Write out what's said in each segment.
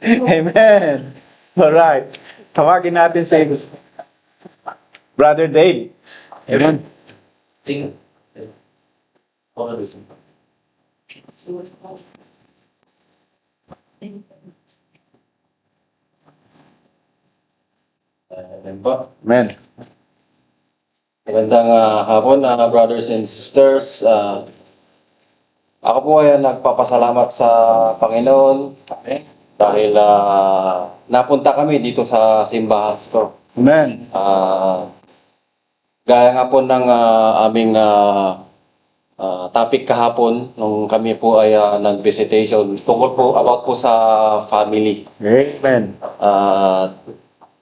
Amen. Alright. Tawagin natin si Brother Dave. Amen. Amen po. Amen. Magandang hapon, brothers and sisters. Ako po ay nagpapasalamat sa Panginoon dahil napunta kami dito sa simbahan ito. Amen. Gaya nga po ng aming topic kahapon nung kami po ay nag-visitation tungkol po about po sa family. Amen.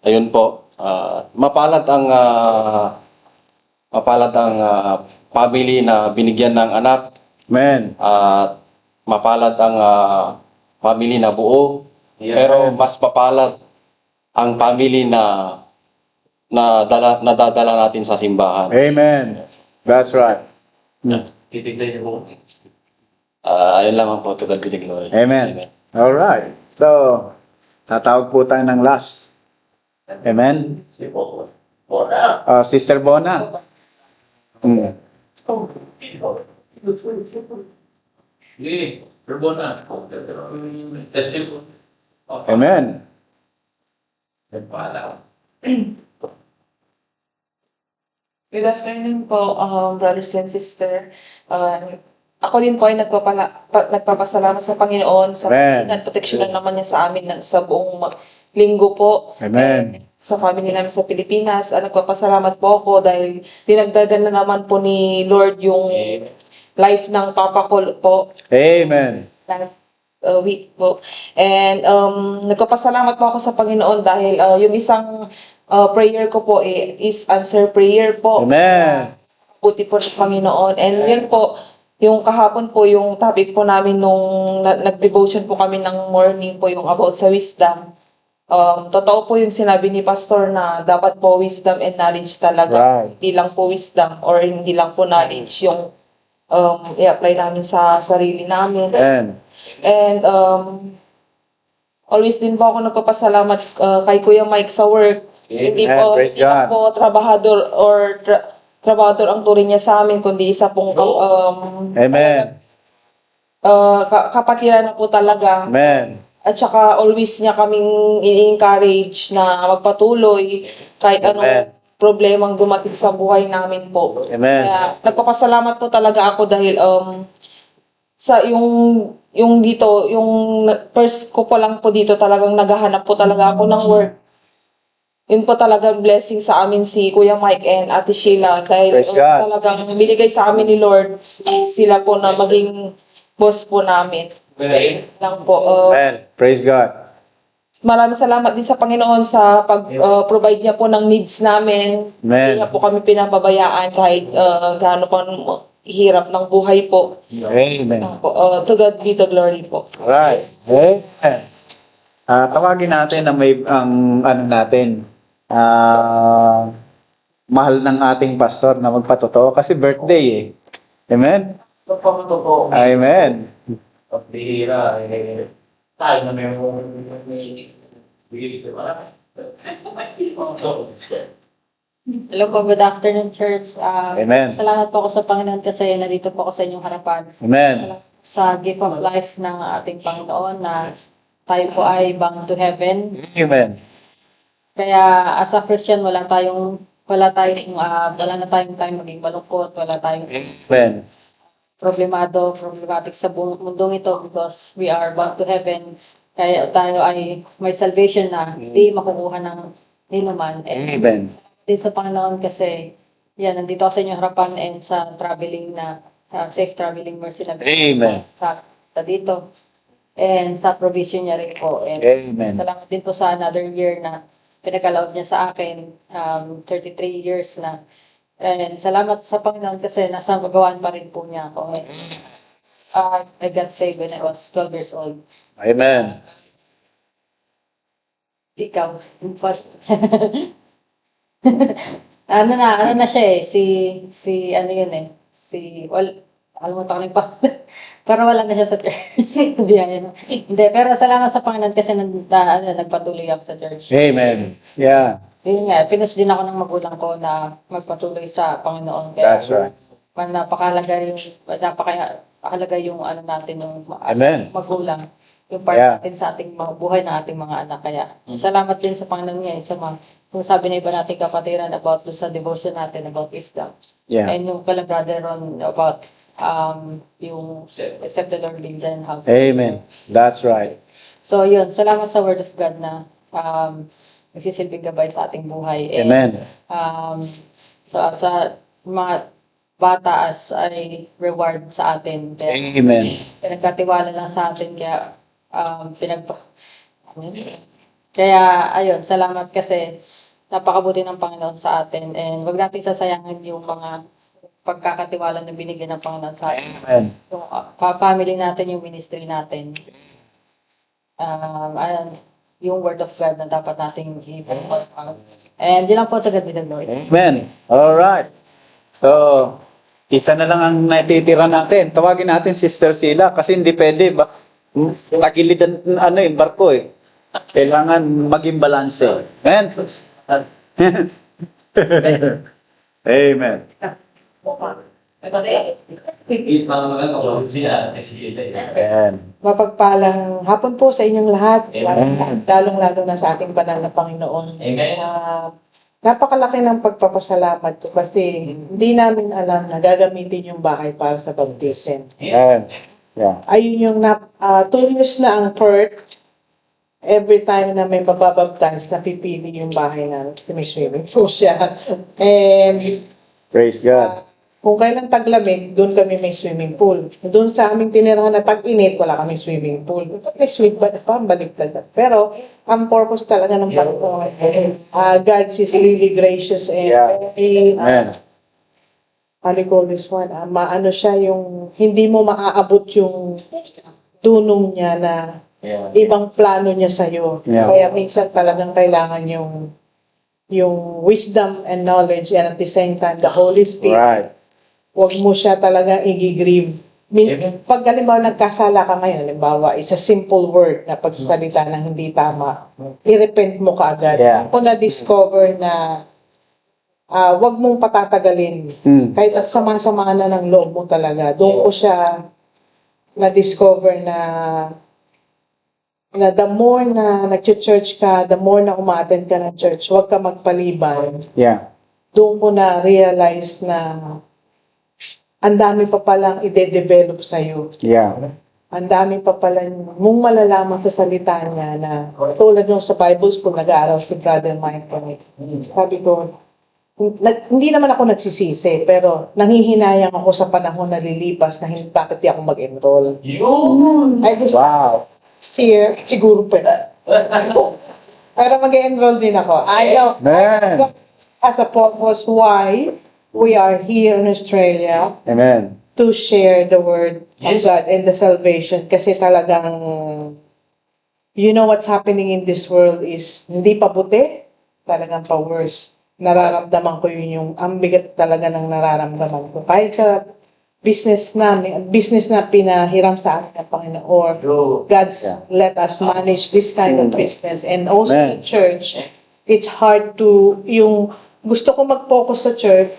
Ayun po, mapalad ang family na binigyan ng anak. Amen. At mapalad ang family na buo. Yeah. Pero mas mapalad ang family na nadadala natin sa simbahan. Amen. That's right. Ayun lamang po, to God be the glory. Amen. Alright. So, tatawag po tayo ng last. Amen. Sister Bona. Testimony. Amen. Good afternoon po, brothers and sister. Ako din po ay nagpapasalamat sa Panginoon sa Amen. at proteksyon naman niya sa amin sa buong linggo po. Amen. Sa family namin sa Pilipinas, nagpapasalamat po ako dahil dinagdagan na naman po ni Lord yung life ng papa ko po Amen. last week po. And nagpapasalamat po ako sa Panginoon dahil yung isang prayer ko po is answer prayer po. Amen. Buti po ng Panginoon. And yun po, yung kahapon po, yung topic po namin nung nag-devotion po kami ng morning po, yung about sa wisdom. Totoo po yung sinabi ni Pastor na dapat po wisdom and knowledge talaga. Right. Hindi lang po wisdom or hindi lang po knowledge yung i-apply namin sa sarili namin. Amen. And always din po ako nagpapasalamat kay Kuya Mike sa work. Hindi Amen. po, Praise hindi lang God. po trabahador ang turing niya sa amin, kundi isa pong Amen. kapatiran na po talaga. Amen. At saka always niya kaming i-encourage na magpatuloy kahit Amen. anong problemang dumating sa buhay namin po. Amen. Kaya nagpapasalamat po talaga ako dahil sa yung dito, yung first ko pa lang po dito talagang naghahanap po talaga ako ng work. Yun po talagang blessing sa amin si Kuya Mike and Ate Sheila dahil Praise God. talagang binigay sa amin ni Lord sila po na maging boss po namin. Lang po. Amen. Praise God. Maraming salamat din sa Panginoon sa pag-provide niya po ng needs namin. Amen. Hindi niya po kami pinababayaan kahit gaano pa hirap ng buhay po. Amen. To God be the glory po. Alright. Amen. Tawagin natin na may ano natin, mahal ng ating pastor na magpatotoo kasi birthday eh. Amen? Totoo. Amen. Pagbihira, tayo na may bigil ko. Hello po, good afternoon, church. Amen. Salamat po ako sa Panginoon kasi narito po ako sa inyong harapan. Amen. Sa gift of life ng ating Panginoon na tayo po ay bound to heaven. Amen. Kaya as a Christian, wala na tayong time maging malungkot, wala tayong Amen. problematic sa mundong ito because we are bound to heaven. Kaya tayo ay may salvation na hindi makukuha ng ninuman. Amen. Din sa Panginoon kasi yan, nandito ako sa inyong harapan and sa traveling na safe traveling mercy na Amen. sa dito and sa provision niya rin po. And Amen. salamat din po sa another year na pinagkaloob niya sa akin, 33 years na. And salamat sa Panginoon kasi nasa magawaan pa rin po niya ako. I got saved when I was 12 years old. Amen. Ikaw, ano na siya eh, si ano yun eh, Nakalimutan ko na yung pero wala na siya sa church. Biyaya na. Hindi, pero salamat sa Panginoon kasi nagpatuloy ako sa church. Amen. Yeah. Yun nga, pinus din ako ng magulang ko na magpatuloy sa Panginoon. Kaya, That's right. napakahalaga yung ano natin, yung Amen. magulang. Yung part Yeah. natin sa ating mga buhay ng ating mga anak. Kaya, salamat din sa Panginoon niya. Sa mga, kung sabi na iba nating kapatiran about sa devotion natin, about wisdom. Yeah. And yung kala brother Ron about yung except the Lord lead and house. Amen. That's right. So yun, salamat sa word of God na nagsisilbing gabay sa ating buhay. And, Amen. sa mga bata as ay reward sa atin. Kaya Amen. pinagkatiwala lang sa atin kaya kaya ayun, salamat kasi napakabuti ng Panginoon sa atin and wag natin sasayangin yung mga pagkakatiwala na binigyan ng Panginoon sa atin. Amen. Yung family natin, yung ministry natin. Ayan, yung word of God na dapat nating i-pray. And yun lang po, to God be the glory. Amen. All right. So, isa na lang ang natitira natin. Tawagin natin Sister Sheila kasi hindi pwede ba tagilid ang yung barko eh. Kailangan maging balanse. Amen. Amen. Amen. Mapagpalang hapon po sa inyong lahat, Amen. lalong-lalo na sa ating banal na Panginoon. Amen. Napakalaki ng pagpapasalamat ko kasi hindi namin alam na gagamitin yung bahay para sa baptism. Amen. Yeah. Ayun yung 2 years na ang Perth, every time na may mababaptize, napipili yung bahay na may swimming pool siya. And Praise God. kung kailan taglamig, doon kami may swimming pool. Doon sa aming tinirahan na tag-init, wala kami swimming pool. May swimming pool, parang baliktad. Pero, ang purpose talaga ng Panginoon, God is really gracious and Yeah. very, Amen. how do you call this one? Maano siya yung, hindi mo maaabot yung dunong niya na ibang plano niya sa'yo. Yeah. Kaya minsan talagang kailangan yung wisdom and knowledge and at the same time, the Holy Spirit. Right. Huwag mo siya talaga i-grieve. Pag halimbawa nagkasala ka ngayon, halimbawa, is a simple word na pagsasalita ng hindi tama, i-repent mo kaagad. Yeah. Kung na-discover na huwag mong patatagalin, kahit sama-sama na ng loob mo talaga, doon ko siya na-discover na the more na nag-church ka, the more na umaattend ka ng church, huwag ka magpaliban. Yeah. Doon ko na realize na ang dami pa palang ide-develop sa'yo. Yeah. Ang dami pa palang mong malalaman sa salita niya na tulad yung sa Bible School, nag-aaral si Brother Mike. Sabi ko, hindi naman ako nagsisisi, pero nanghihinayang ako sa panahon na lilipas na bakit di ako mag-enroll. Yun! I just Wow. year, siguro pa. Pero mag-enroll din ako. I know. Amen. As a purpose why we are here in Australia Amen. to share the word of Yes. God and the salvation kasi talagang you know what's happening in this world is hindi pa buti, talagang pa worse. Nararamdaman ko yun yung ang bigat talaga ng nararamdaman ko. Kahit sa business na pinahiram sa akin ng Panginoon or God's Yeah. let us manage this kind of business and also Amen. the church. It's hard to yung gusto ko mag-focus sa church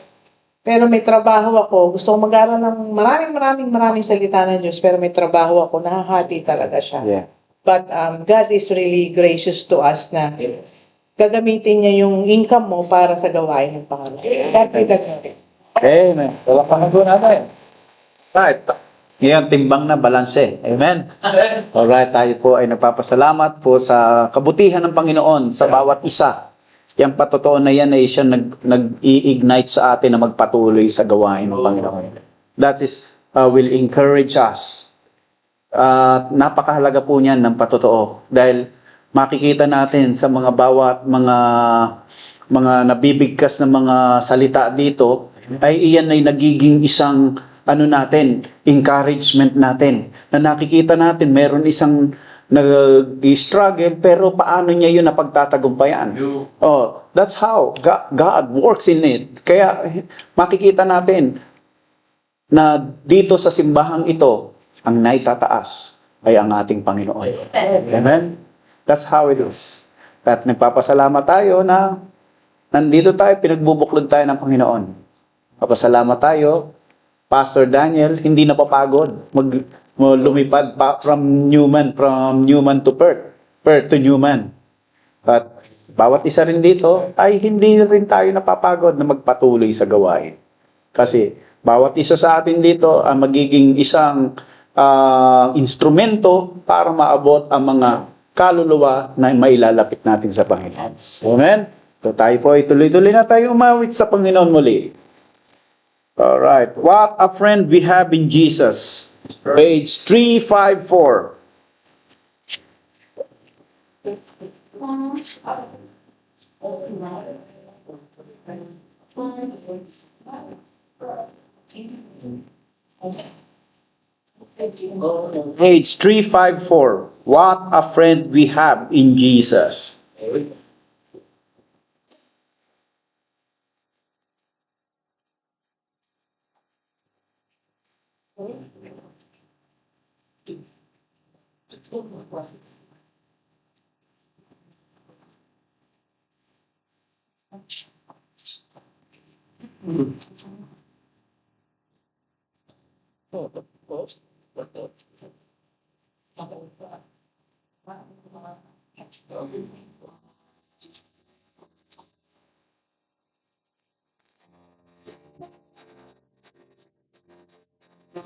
pero may trabaho ako. Gusto ko mag-aral ng maraming salita ng Diyos, pero may trabaho ako. Nahahati talaga siya. Yeah. But God is really gracious to us na gagamitin niya yung income mo para sa gawain ng Panginoon. God be the glory. Amen. Wala pa nagawa natin. Right. Ngayon, timbang na balanse. Amen. Alright, tayo po ay nagpapasalamat po sa kabutihan ng Panginoon sa bawat isa. Yang patotoo na yan ay siya nag-i-ignite sa atin na magpatuloy sa gawain ng Panginoon. That is, will encourage us. Napakahalaga po niyan ng patotoo. Dahil makikita natin sa mga bawat mga nabibigkas na mga salita dito, ay iyan ay nagiging isang encouragement natin. Na nakikita natin, meron isang nag-struggle, pero paano niya yun napagtatagumpayan? Oh, that's how God works in it. Kaya makikita natin, na dito sa simbahang ito, ang naitataas ay ang ating Panginoon. Amen? That's how it is. At nagpapasalamat tayo na nandito tayo, pinagbubuklod tayo ng Panginoon. Papasalamat tayo, Pastor Daniel, hindi napapagod. Lumipad pa from Newman to Perth, Perth to Newman. At bawat isa rin dito ay hindi rin tayo napapagod na magpatuloy sa gawain. Kasi bawat isa sa atin dito ang magiging isang instrumento para maabot ang mga kaluluwa na mailalapit natin sa Panginoon. Amen? So tayo po ay tuloy-tuloy na tayo umawit sa Panginoon muli. Alright. What a friend we have in Jesus. Page 354. Page 354. What a friend we have in Jesus.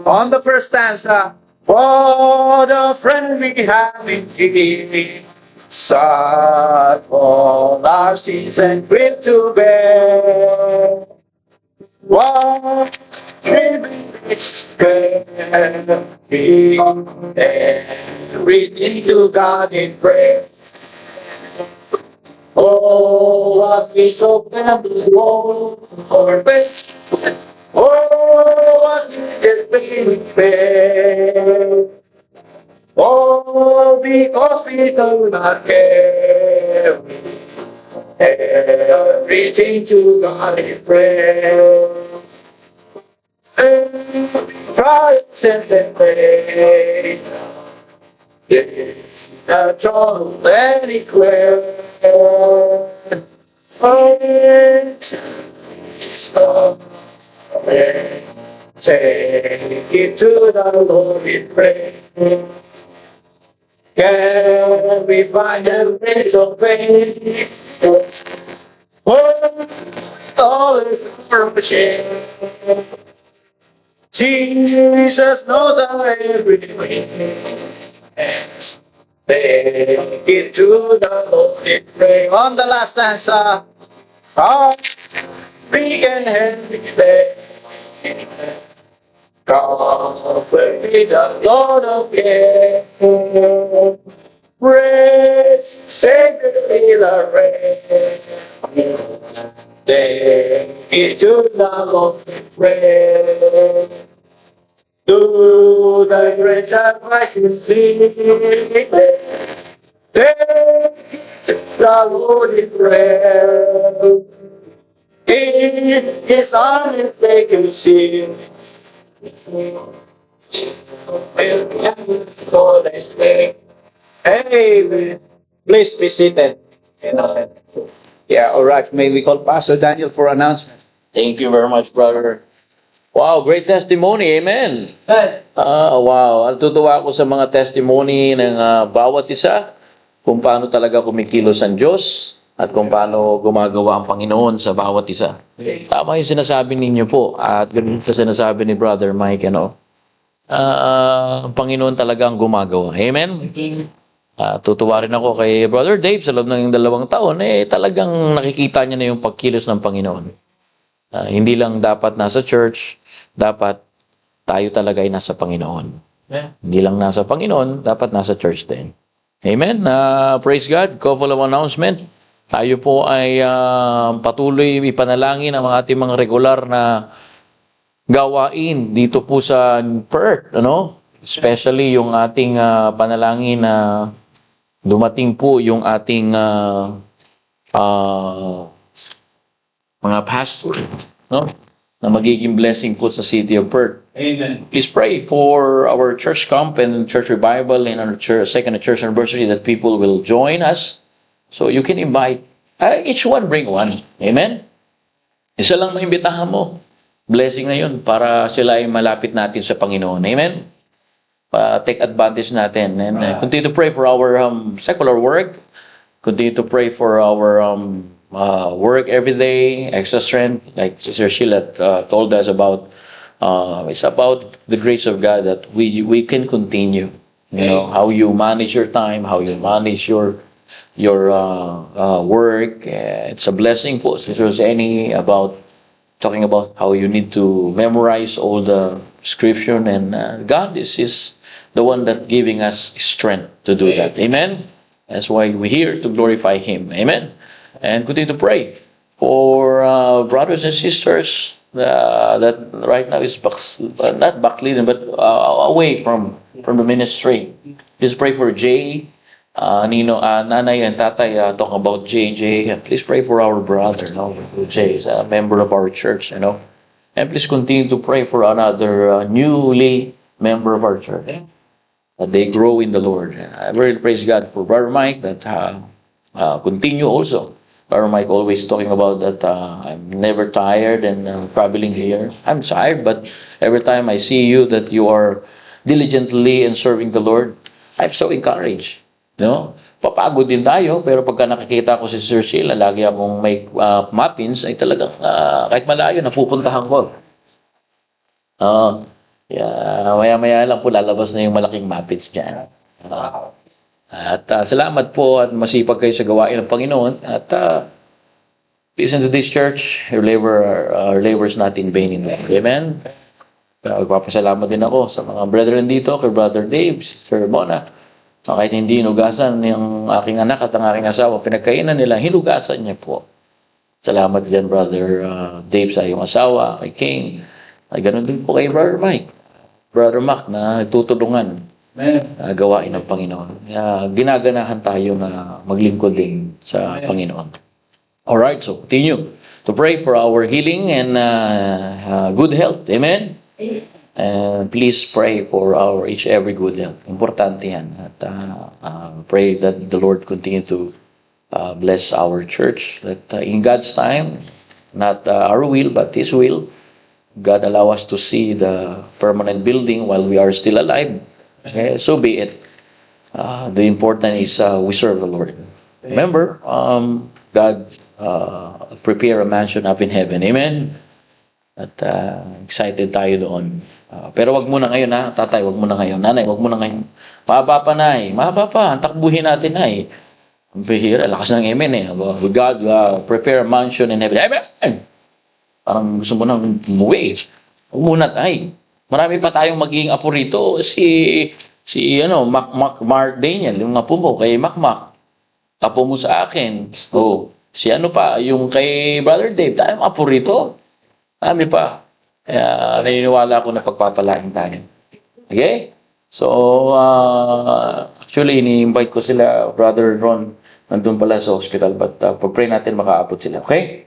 On the first stanza, what a friend we have in Jesus, all our sins and grief to bear. What privilege can we everything to God in prayer. Oh, what we so family, oh, our best. Oh, what is being fair. Oh, because we do not care. Everything to God in prayer. Trials and temptations. The trouble and declare. Stop. Take it to the Lord in prayer. Can we find a place of faith? Oh, all is for shame. Jesus knows our every way. Take it to the Lord in prayer. On the last stanza, we can help it there. God will be the Lord of care. Praise, Savior, feel our prayer. Take it to the Lord in prayer. Do the great sacrifice, take it to the Lord in prayer. In His arms they can see. So they say, Amen. Please be seated. Yeah, all right. May we call Pastor Daniel for announcement? Thank you very much, brother. Wow, great testimony. Amen. Wow. Natutuwa ako sa mga testimony ng bawat isa kung paano talaga kumikilos ang Diyos at kung paano gumagawa ang Panginoon sa bawat isa. Tama yung sinasabi ninyo po at ganun sa sinasabi ni Brother Mike, ang Panginoon talaga ang gumagawa. Amen? Tutuwa rin ako kay Brother Dave sa loob ng 2 taon, talagang nakikita niya na yung pagkilos ng Panginoon. Hindi lang dapat nasa church, dapat tayo talaga ay nasa Panginoon. Hindi lang nasa Panginoon, dapat nasa church din. Amen? Praise God. Couple of announcement. Tayo po ay patuloy ipanalangin ang ating mga regular na gawain dito po sa Perth, Especially yung ating panalangin na dumating po yung ating mga pastor, na magiging blessing po sa City of Perth. Amen. Please pray for our church camp and church revival and our second church anniversary that people will join us. So you can invite, each one bring one. Amen? Isa lang maimbitahan mo. Blessing na yun para sila ay malapit natin sa Panginoon. Amen? Take advantage natin. And continue to pray for our secular work. Continue to pray for our work every day, extra strength. Like Sister Sheila told us about, it's about the grace of God that we can continue. You know, how you manage your time, how you manage your work. It's a blessing po. If there's any talking about how you need to memorize all the scripture, and God is the one that giving us strength to do that. Amen. That's why we're here to glorify Him. Amen. And continue to pray for brothers and sisters that right now is not backslidden but away from the ministry. Please pray for Jay. Nanay and tatay talk about JJ. Please pray for our brother. Jay is a member of our church. And please continue to pray for another newly member of our church, that they grow in the Lord. I really praise God for Brother Mike that continue also. Brother Mike always talking about that I'm never tired and traveling here. I'm tired, but every time I see you that you are diligently and serving the Lord, I'm so encouraged. Papagod din tayo, pero pagka nakikita ko si Sir Sheila, lagi akong may muffins, ay talagang kahit malayo, napupuntahan ko. Maya-maya lang po lalabas na yung malaking muffins dyan. At salamat po at masipag kayo sa gawain ng Panginoon. At listen to this church, your labor is not in vain in vain. Amen? Magpapasalamat din ako sa mga brethren dito, kay Brother Dave, Sister Mona. Kahit hindi hinugasan yung aking anak at ang aking asawa, pinagkainan nila, hinugasan niya po. Salamat din, Brother Dave, sa iyong asawa, kay King. Ay, ganun din po kay Brother Mike. Brother Mac na tutulungan gawain ng Panginoon. Ginaganahan tayo na maglingkod din sa Panginoon. Alright, so continue to pray for our healing and good health. Amen? Please pray for our every good health. Importante yan. At pray that the Lord continue to bless our church. That in God's time, not our will, but His will, God allow us to see the permanent building while we are still alive. Okay, so be it. The important is we serve the Lord. Remember, God prepare a mansion up in heaven. Amen? At excited tayo doon. Pero wag muna ngayon ha, tatay, wag muna ngayon. Nanay, wag muna ngayon. Mahaba pa na eh. Mahaba pa. Takbuhin natin na eh. Ang bihira, lakas ng amen eh. God prepare a mansion in heaven. Amen! Parang gusto mo nang umuwi. Huwag muna tayo. Marami pa tayong magiging apo rito. Si Mark Daniel, yung apo mo, kay Mac. Apo mo sa akin. So, si yung kay Brother Dave, tayong apo rito. Marami pa. Kaya naniniwala ako na pagpapalain tayo. Okay? So, actually, ini-invite ko sila, Brother Ron, nandun pala sa hospital, but pag-pray natin makaabot sila. Okay?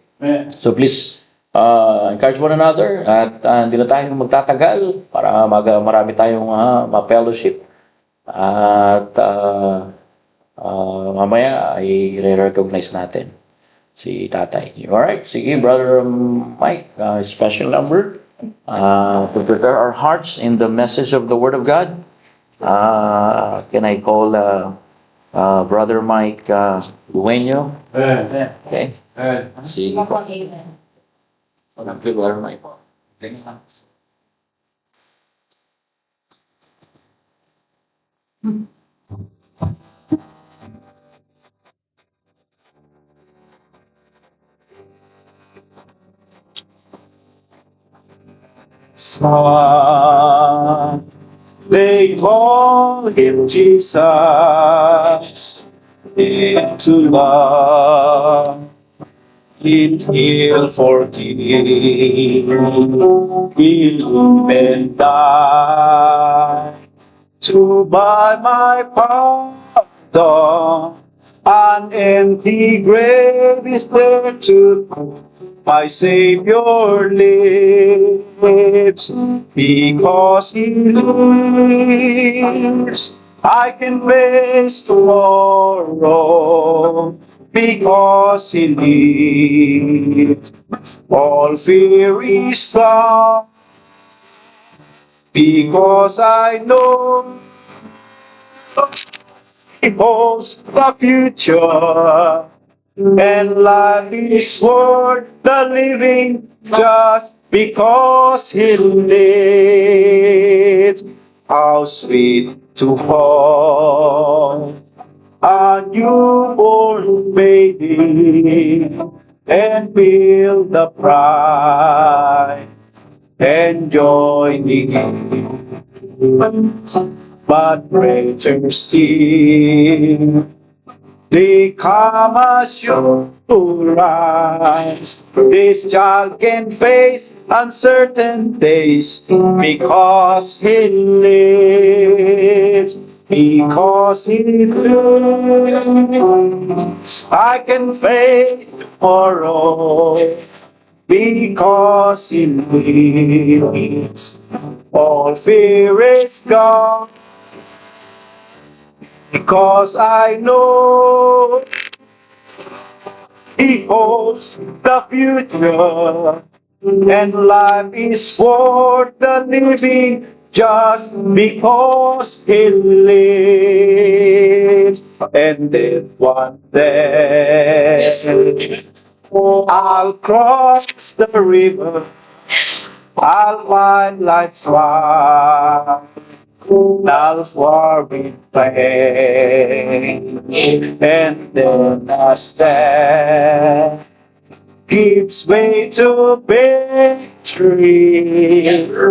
So, please, encourage one another at hindi na tayo magtatagal para marami tayong ma-fellowship. At mamaya ay re-recognize natin si tatay. Alright? Sige, Brother Mike, special number. To prepare our hearts in the message of the Word of God. Can I call Brother Mike Dueño? Okay. Sige po. Okay, Brother Mike. Thanks. They call Him Jesus, into love. He'll forgive, he'll even die to buy my pardon. An empty grave is there to my Savior lives. Because He lives, I can face tomorrow. Because He lives, all fear is gone. Because I know He holds the future, and life is worth the living just because He lives. How sweet to hold a newborn baby and feel the pride and joy the gifts, but greater still, the calm assurance this child can face uncertain days because He lives. Because He lives, I can face tomorrow. Because He lives, all fear is gone. Because I know He holds the future, and life is worth the living just because He lives. And then one day I'll cross the river, I'll find life's wide, I'll far with pain, and then a step gives way to victory.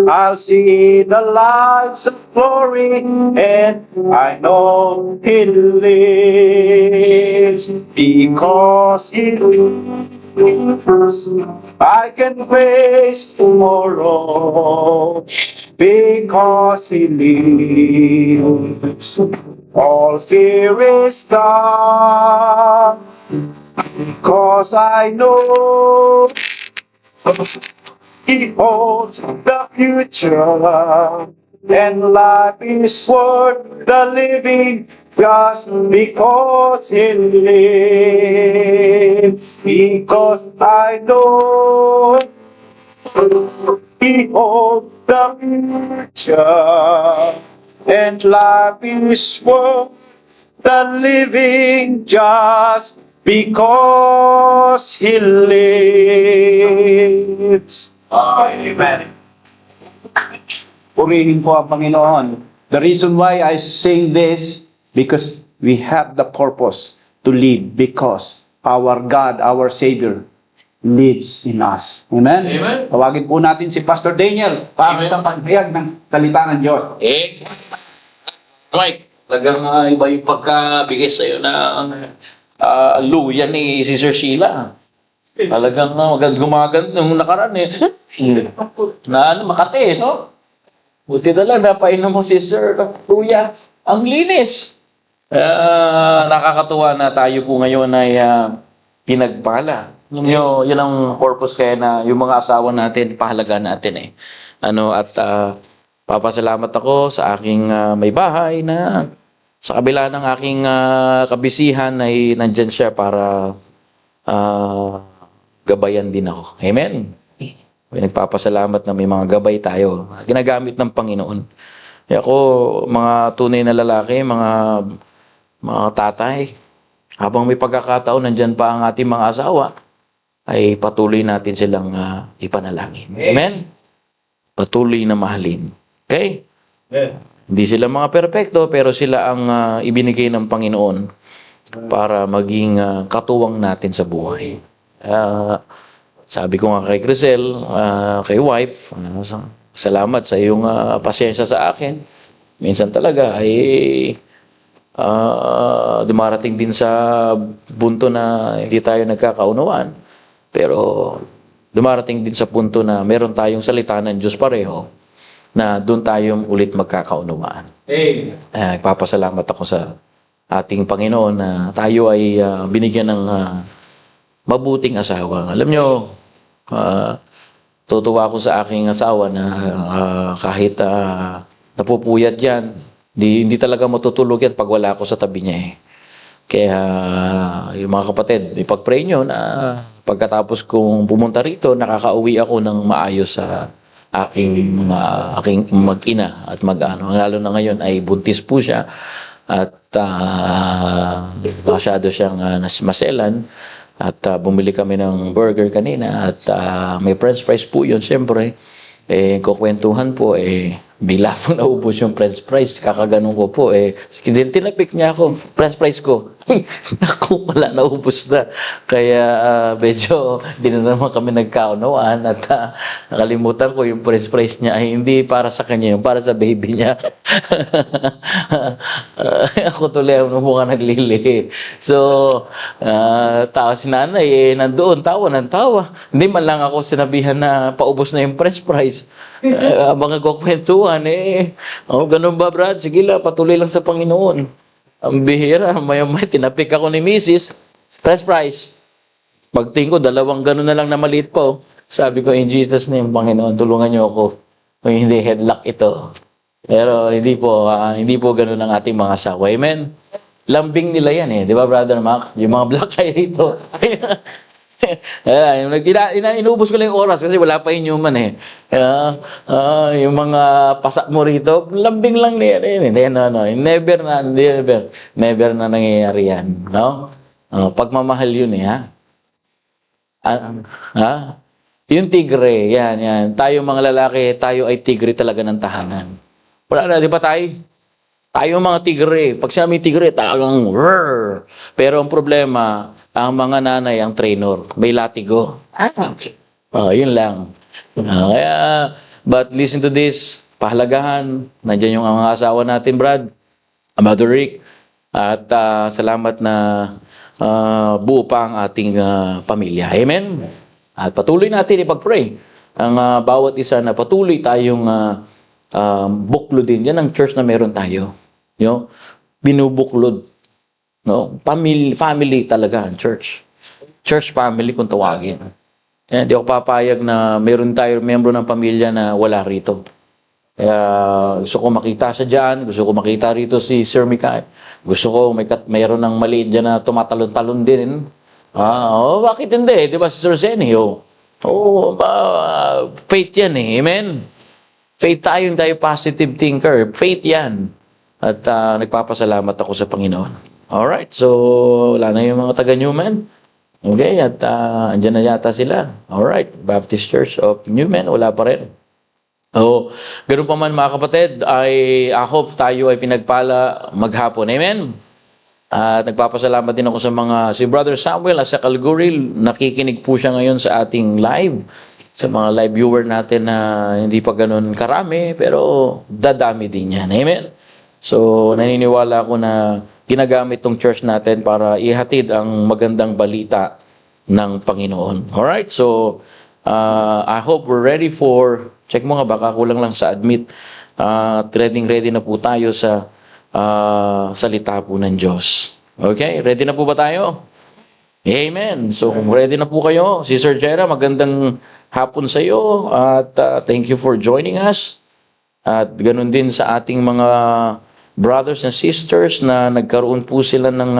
I'll see the lights of glory, and I know He lives. Because He lives, I can face tomorrow. Because He lives, all fear is gone. Because I know He holds the future, and life is worth the living just because He lives. Because I know He holds the future, and life is worth the living just because He lives. Amen. Purihin po ang Panginoon. The reason why I sing this, because we have the purpose to live, because our God, our Savior, lives in us. Amen? Amen. Tawagin po natin si Pastor Daniel para sa paghayag ng salita ng Diyos. Mike, talagang iba yung pagkabigay sa'yo ng luya ni Sister Sheila. Talagang gumaganda nung nakaraan na Makati, no? Buti na lang napainom mo, Sister Luya. Ang linis. Nakakatuwa na tayo po ngayon ay pinagpala. Alam nyo, yun ang purpose kaya na yung mga asawa natin, pahalagaan natin papasalamat ako sa aking may bahay na sa kabila ng aking kabisihan ay nandyan siya para gabayan din ako. Amen? Nagpapasalamat na may mga gabay tayo. Ginagamit ng Panginoon. Ako, mga tunay na lalaki, mga tatay, habang may pagkakataon, nandyan pa ang ating mga asawa, ay patuloy natin silang ipanalangin. Amen? Patuloy na mahalin. Okay? Hindi sila mga perpekto, pero sila ang ibinigay ng Panginoon para maging katuwang natin sa buhay. Sabi ko nga kay Crisel, kay wife, salamat sa iyong pasyensya sa akin. Minsan talaga ay dumarating din sa punto na hindi tayo nagkakaunawaan. Pero dumarating din sa punto na meron tayong salita ng Diyos pareho na doon tayong ulit magkakaunawaan. Nagpapasalamat ako sa ating Panginoon na tayo ay binigyan ng mabuting asawa. Alam nyo, Tutuwa ako sa aking asawa na kahit napupuyat yan, hindi talaga matutulog yan pag wala ako sa tabi niya eh. Kaya yung mga kapatid, ipag-pray nyo na pagkatapos kong pumunta rito, nakakauwi ako ng maayos sa aking mag-ina at mag-ano. Lalo na ngayon ay buntis po siya at masyado siyang maselan. At bumili kami ng burger kanina at may french fries po yun. Siyempre, kukwentuhan po, bigla po naubos yung french fries. Kakaganon ko po, tinapik niya ako, french fries ko. Naku, wala, naubos na. Kaya medyo di na naman kami nagkaunawaan at nakalimutan ko yung french fries niya ay hindi para sa kanya, yung para sa baby niya. Ako tuloy ang mukha naglili. So, tawa si nanay, nandoon, tawa ng tawa. Hindi man lang ako sinabihan na paubos na yung french fries. Mga kukwentuhan, ganun ba, Brad? Sige lang, patuloy lang sa Panginoon. Ang bihira, may tinapik ako ni Mrs. French fries. Pagtingin ko, 2 ganun na lang na maliit po. Sabi ko, in Jesus name, Panginoon, tulungan niyo ako. Kung hindi, headlock ito. Pero hindi po ganun ang ating mga asawa. Amen? Lambing nila yan di ba, Brother Mac? Yung mga black eye dito. Inubos ko lang yung oras kasi wala pa inyuman yung mga pasak mo rito, lambing lang niya. Never na nangyayari yan. No? Pagmamahal yun Yung tigre, yan. Tayo mga lalaki, tayo ay tigre talaga ng tahanan. Wala na, di ba tayo? Tayo mga tigre. Pag siya may tigre, talagang rrr. Pero ang problema, ang mga nanay, ang trainer, may latigo. Yun lang. But listen to this, pahalagahan, nandiyan yung mga asawa natin, Brad, Brother Rick, at salamat na buo pa ang ating pamilya. Amen? At patuloy natin ipag-pray. Ang bawat isa na patuloy tayong buklodin. Yan ang church na meron tayo. Binubuklod. No, family talaga ang church. Church family kung tawagin. Hindi ako papayag na meron tayo membro ng pamilya na wala rito. Kaya gusto ko makita siya dyan, gusto ko makita rito si Sir Mikay. Gusto ko mayroon ng maliit dyan na tumatalon-talon din. Bakit hindi? Di ba si Sir Zenio? Faith yan Amen? Faith tayo positive thinker. Faith yan. At nagpapasalamat ako sa Panginoon. Alright, so wala na yung mga taga-Newman. Okay, at andyan na yata sila. Alright, Baptist Church of Newman, wala pa rin. Ganun pa man mga kapatid, I hope tayo ay pinagpala maghapon. Amen? At nagpapasalamat din ako sa si Brother Samuel at sa Calgary. Nakikinig po siya ngayon sa ating live. Sa mga live viewer natin na hindi pa ganun karami, pero dadami din yan. Amen? So, naniniwala ako na ginagamit tong church natin para ihatid ang magandang balita ng Panginoon. Alright? So, I hope we're ready for, check mo nga, baka kulang lang sa admit. Ready na po tayo sa salita po ng Diyos. Okay? Ready na po ba tayo? Amen. So, kung ready na po kayo, si Sir Jera, magandang hapon sa iyo. At thank you for joining us. At ganun din sa ating mga brothers and sisters na nagkaroon po sila ng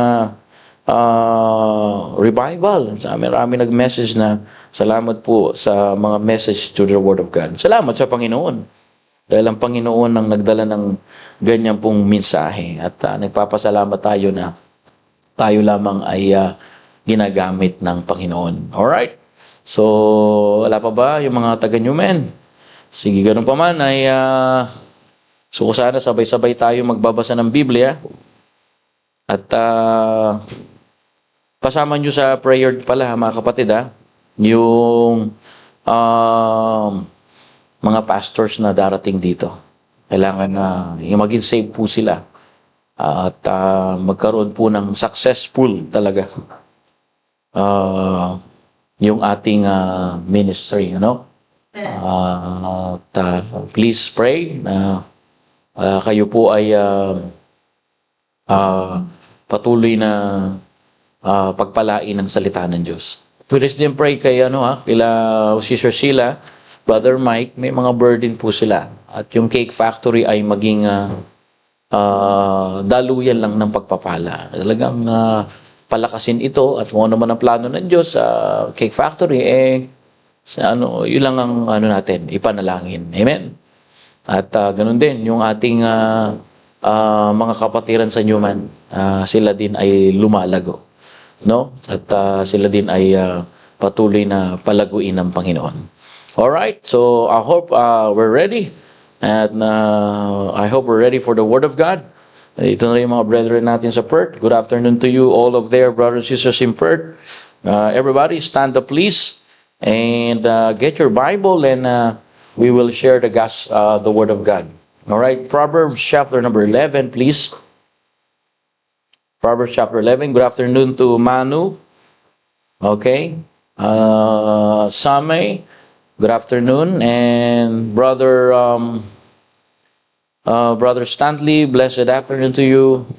revival. Marami nag-message na salamat po sa mga message to the Word of God. Salamat sa Panginoon. Dahil ang Panginoon ang nagdala ng ganyan pong mensahe. At nagpapasalamat tayo na tayo lamang ay ginagamit ng Panginoon. Alright? So, wala pa ba yung mga taga-Newman? Sige, ganun pa man ay so sana sabay-sabay tayo magbabasa ng Biblia at pasama nyo sa prayer pala mga kapatid yung mga pastors na darating dito. Kailangan na yung maging safe po sila at magkaroon po ng successful talaga yung ating ministry, please pray na kayo po ay patuloy na pagpalain ng salita ng Diyos. Please din pray kay kila Sister Sheila, Brother Mike, may mga burden po sila. At yung Cake Factory ay maging daluyan lang ng pagpapala. Talagang palakasin ito at kung ano man ang plano ng Diyos sa Cake Factory, yun lang ang natin, ipanalangin. Amen? At ganun din, yung ating mga kapatiran sa Newman, sila din ay lumalago. No? At sila din ay patuloy na palaguin ng Panginoon. Alright, so I hope we're ready. And I hope we're ready for the Word of God. Ito na rin yung mga brethren natin sa Perth. Good afternoon to you, all of their brothers and sisters in Perth. Everybody, stand up please. And get your Bible and we will share the Word of God. Alright, Proverbs chapter number 11, please. Proverbs chapter 11. Good afternoon to Manu. Okay. Samay. Good afternoon. And Brother Stanley, blessed afternoon to you.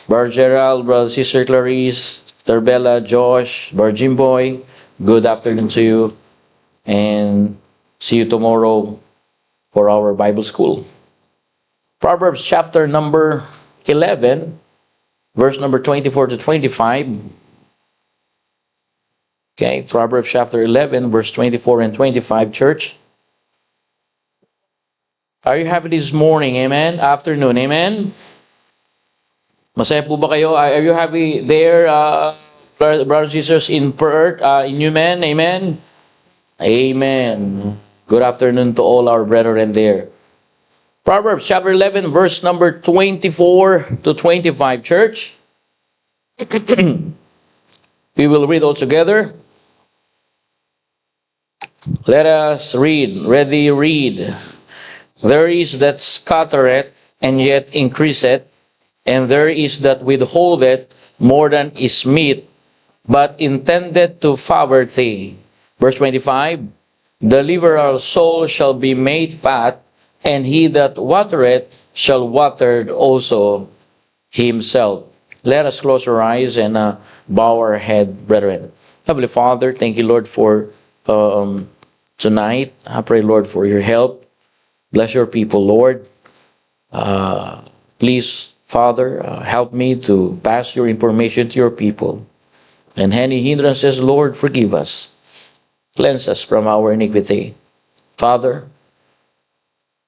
Brother Gerald, Brother Sister Clarice, Sister Bella, Josh, Brother Jimboy, good afternoon to you. And see you tomorrow for our Bible school. Proverbs chapter number 11. Verse number 24 to 25. Okay, Proverbs chapter 11, verse 24 and 25, church. Are you happy this morning? Amen? Afternoon, amen? Masaya po ba kayo? Are you happy there, brothers and sisters in Perth, in Newman? Amen? Amen. Good afternoon to all our brethren there. Proverbs chapter 11, verse number 24 to 25, church. We will read all together. Let us read. Ready, read. There is that scattereth, and yet increaseth, and there is that withholdeth more than is meet, but intended to favor thee. Verse 25. The liberal soul shall be made fat, and he that watereth shall water also himself. Let us close our eyes and bow our head, brethren. Heavenly Father, thank you, Lord, for tonight. I pray, Lord, for your help. Bless your people, Lord. Please, Father, help me to pass your information to your people. And any hindrances, Lord, forgive us. Cleanse us from our iniquity. Father,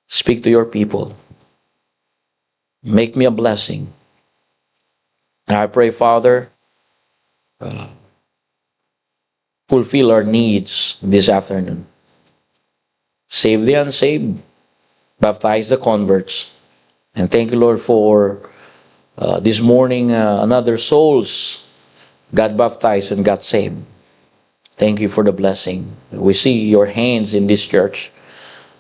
speak to your people. Make me a blessing. And I pray, Father, fulfill our needs this afternoon. Save the unsaved. Baptize the converts. And thank you, Lord, for this morning, another souls got baptized and got saved. Thank you for the blessing. We see your hands in this church.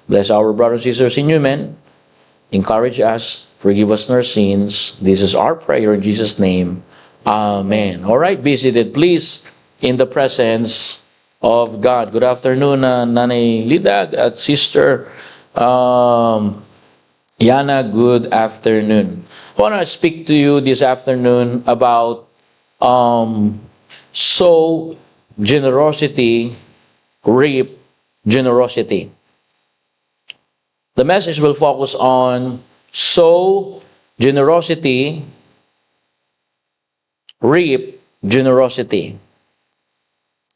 Bless our brothers and sisters in Newman. Encourage us. Forgive us our sins. This is our prayer in Jesus' name. Amen. All right, be seated, please, in the presence of God. Good afternoon, Nanay Lidag at Sister Yana. Good afternoon. I want to speak to you this afternoon about sow generosity, reap generosity. The message will focus on sow generosity, reap generosity.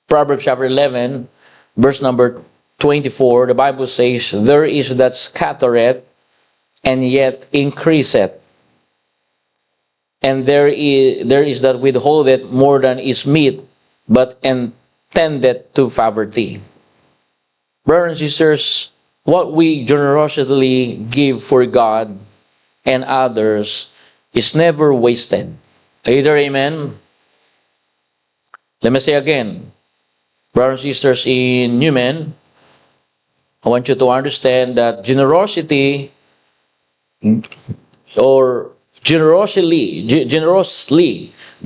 Proverbs chapter 11, verse number 24, the Bible says, there is that scattereth, and yet increaseth. And there is that withholdeth more than is meet, but intended to favor thee. Brothers and sisters, what we generously give for God and others is never wasted. Either amen? Let me say again, brothers and sisters in Newman, I want you to understand that generosity or generously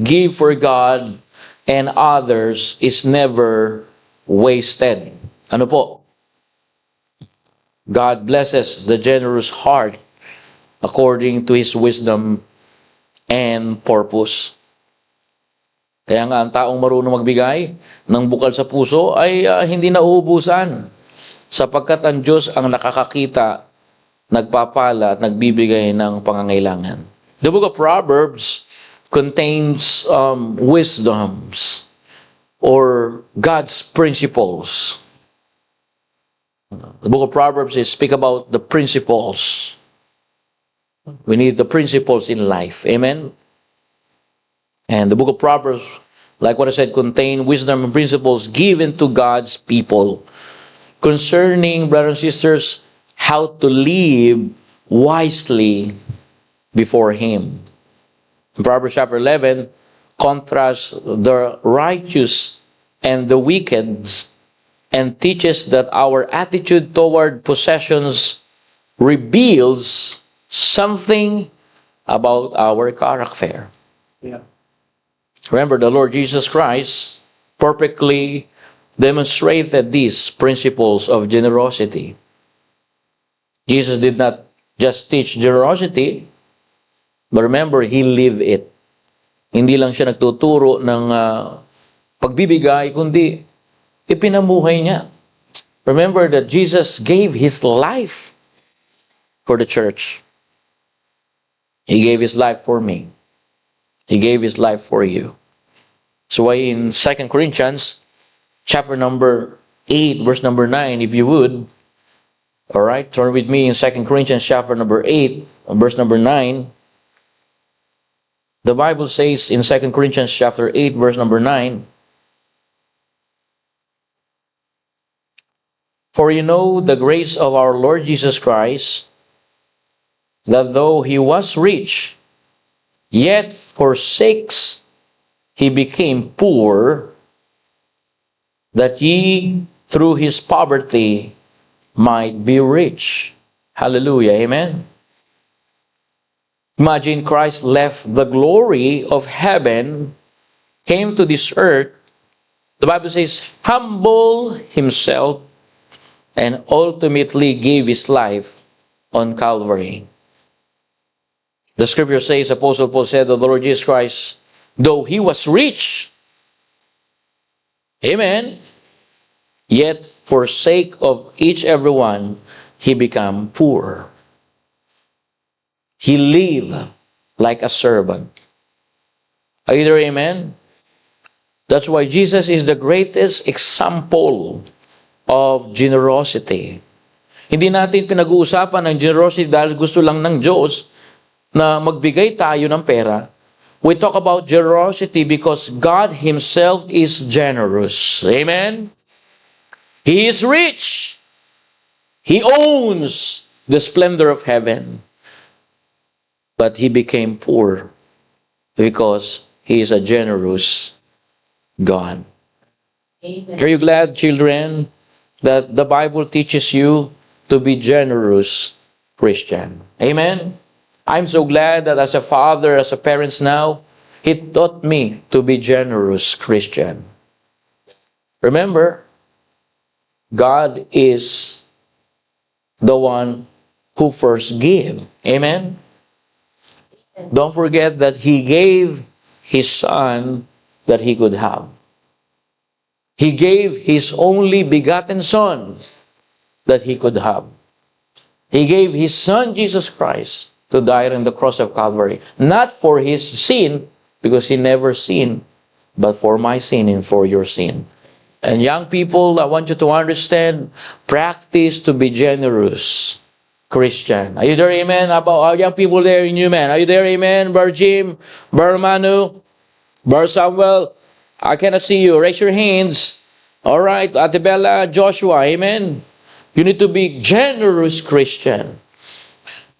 give for God and others is never wasted. Ano po? God blesses the generous heart according to His wisdom and purpose. Kaya nga ang taong marunong magbigay ng bukal sa puso ay hindi nauubusan. Sapagkat ang Diyos ang nakakakita, nagpapala at nagbibigay ng pangangailangan. The book of Proverbs contains wisdoms or God's principles. The book of Proverbs speak about the principles. We need the principles in life. Amen? And the book of Proverbs, like what I said, contain wisdom and principles given to God's people concerning, brothers and sisters, how to live wisely before Him. In Proverbs chapter 11 contrasts the righteous and the wicked and teaches that our attitude toward possessions reveals something about our character. Yeah. Remember, the Lord Jesus Christ perfectly demonstrated these principles of generosity. Jesus did not just teach generosity, but remember, He lived it. Hindi lang siya nagtuturo ng pagbibigay, kundi ipinamuhay niya. Remember that Jesus gave His life for the church. He gave His life for me. He gave His life for you. So in 2 Corinthians, chapter number 8, verse number 9, if you would, all right, turn with me in 2 Corinthians chapter number 8, verse number 9. The Bible says in 2 Corinthians chapter 8, verse number 9, "For you know the grace of our Lord Jesus Christ, that though He was rich, yet for sakes He became poor, that ye through His poverty might be rich." Hallelujah. Amen. Imagine Christ left the glory of heaven, came to this earth. The Bible says, humble Himself, and ultimately gave His life on Calvary. The scripture says, Apostle Paul said that the Lord Jesus Christ, though He was rich, amen, yet for sake of each everyone, He became poor. He lived like a servant. Are you there, amen? That's why Jesus is the greatest example of generosity. Hindi natin pinag-uusapan ng generosity dahil gusto lang ng Diyos na magbigay tayo ng pera. We talk about generosity because God Himself is generous. Amen? He is rich. He owns the splendor of heaven. But He became poor because He is a generous God. Amen. Are you glad, children, that the Bible teaches you to be generous Christian? Amen? I'm so glad that as a father, as a parent now, it taught me to be generous Christian. Remember, God is the one who first gave. Amen? Don't forget that He gave His Son that He could have. He gave His only begotten Son that He could have. He gave His Son, Jesus Christ, to die on the cross of Calvary. Not for His sin, because He never sinned, but for my sin and for your sin. And young people, I want you to understand, practice to be generous Christian. Are you there, amen? About our young people there in you, man. Are you there, amen? Brother Jim, Brother Manu, Brother Samuel, I cannot see you. Raise your hands. All right, Ate Bella, Joshua, amen? You need to be generous Christian.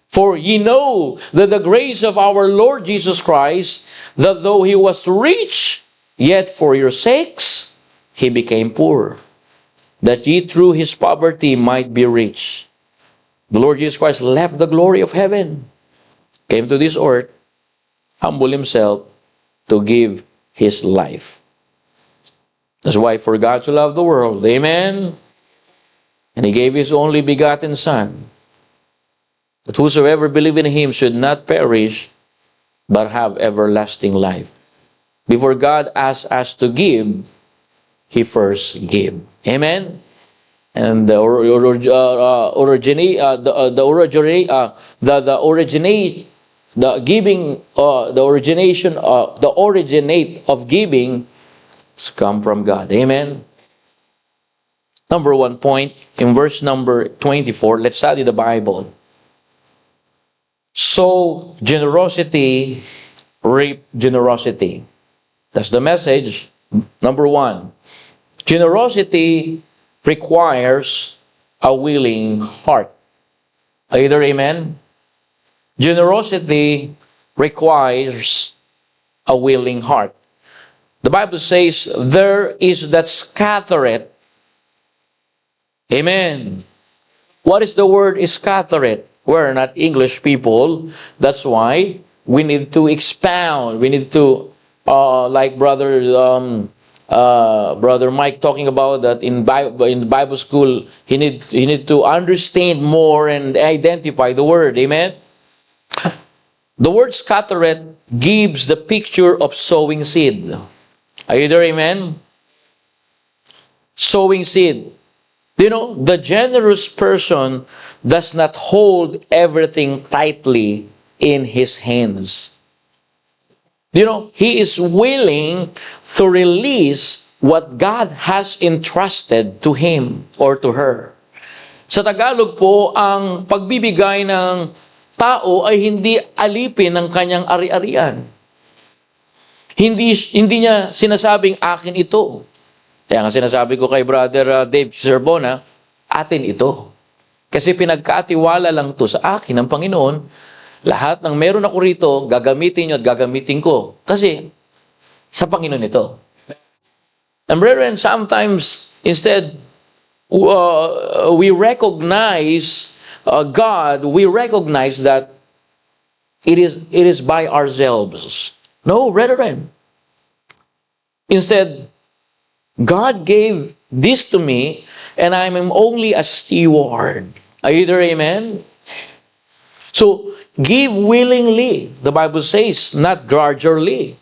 For ye know that the grace of our Lord Jesus Christ, that though He was rich, yet for your sakes He became poor, that ye through His poverty might be rich. The Lord Jesus Christ left the glory of heaven, came to this earth, humbled Himself to give His life. That's why for God to love the world, amen, and He gave His only begotten Son, that whosoever believe in Him should not perish, but have everlasting life. Before God asks us to give, He first give. Amen? And the originate of giving come from God. Amen. Number 1 point in verse number 24. Let's study the Bible. Sow generosity, reap generosity. That's the message. Number 1. Generosity requires a willing heart. Either amen? Generosity requires a willing heart. The Bible says, there is that scattereth. Amen. What is the word scattereth? We're not English people. That's why we need to expound. We need to, like Brother Mike talking about that in Bible school, he need to understand more and identify the word. Amen. The word scattereth gives the picture of sowing seed. Are you there? Amen. Sowing seed. You know, the generous person does not hold everything tightly in his hands. You know, he is willing to release what God has entrusted to him or to her. Sa Tagalog po, ang pagbibigay ng tao ay hindi alipin ng kanyang ari-arian. Hindi niya sinasabing akin ito. Kaya nga sinasabi ko kay Brother Dave Zerbona, atin ito. Kasi pinagkatiwala lang to sa akin ng Panginoon. Lahat ng meron ako rito, gagamitin nyo at gagamitin ko. Kasi sa Panginoon ito. And brethren, sometimes instead we recognize God, we recognize that it is by ourselves. No, brethren. Instead, God gave this to me, and I'm only a steward. Are you there? Amen? So, give willingly, the Bible says, not grudgingly.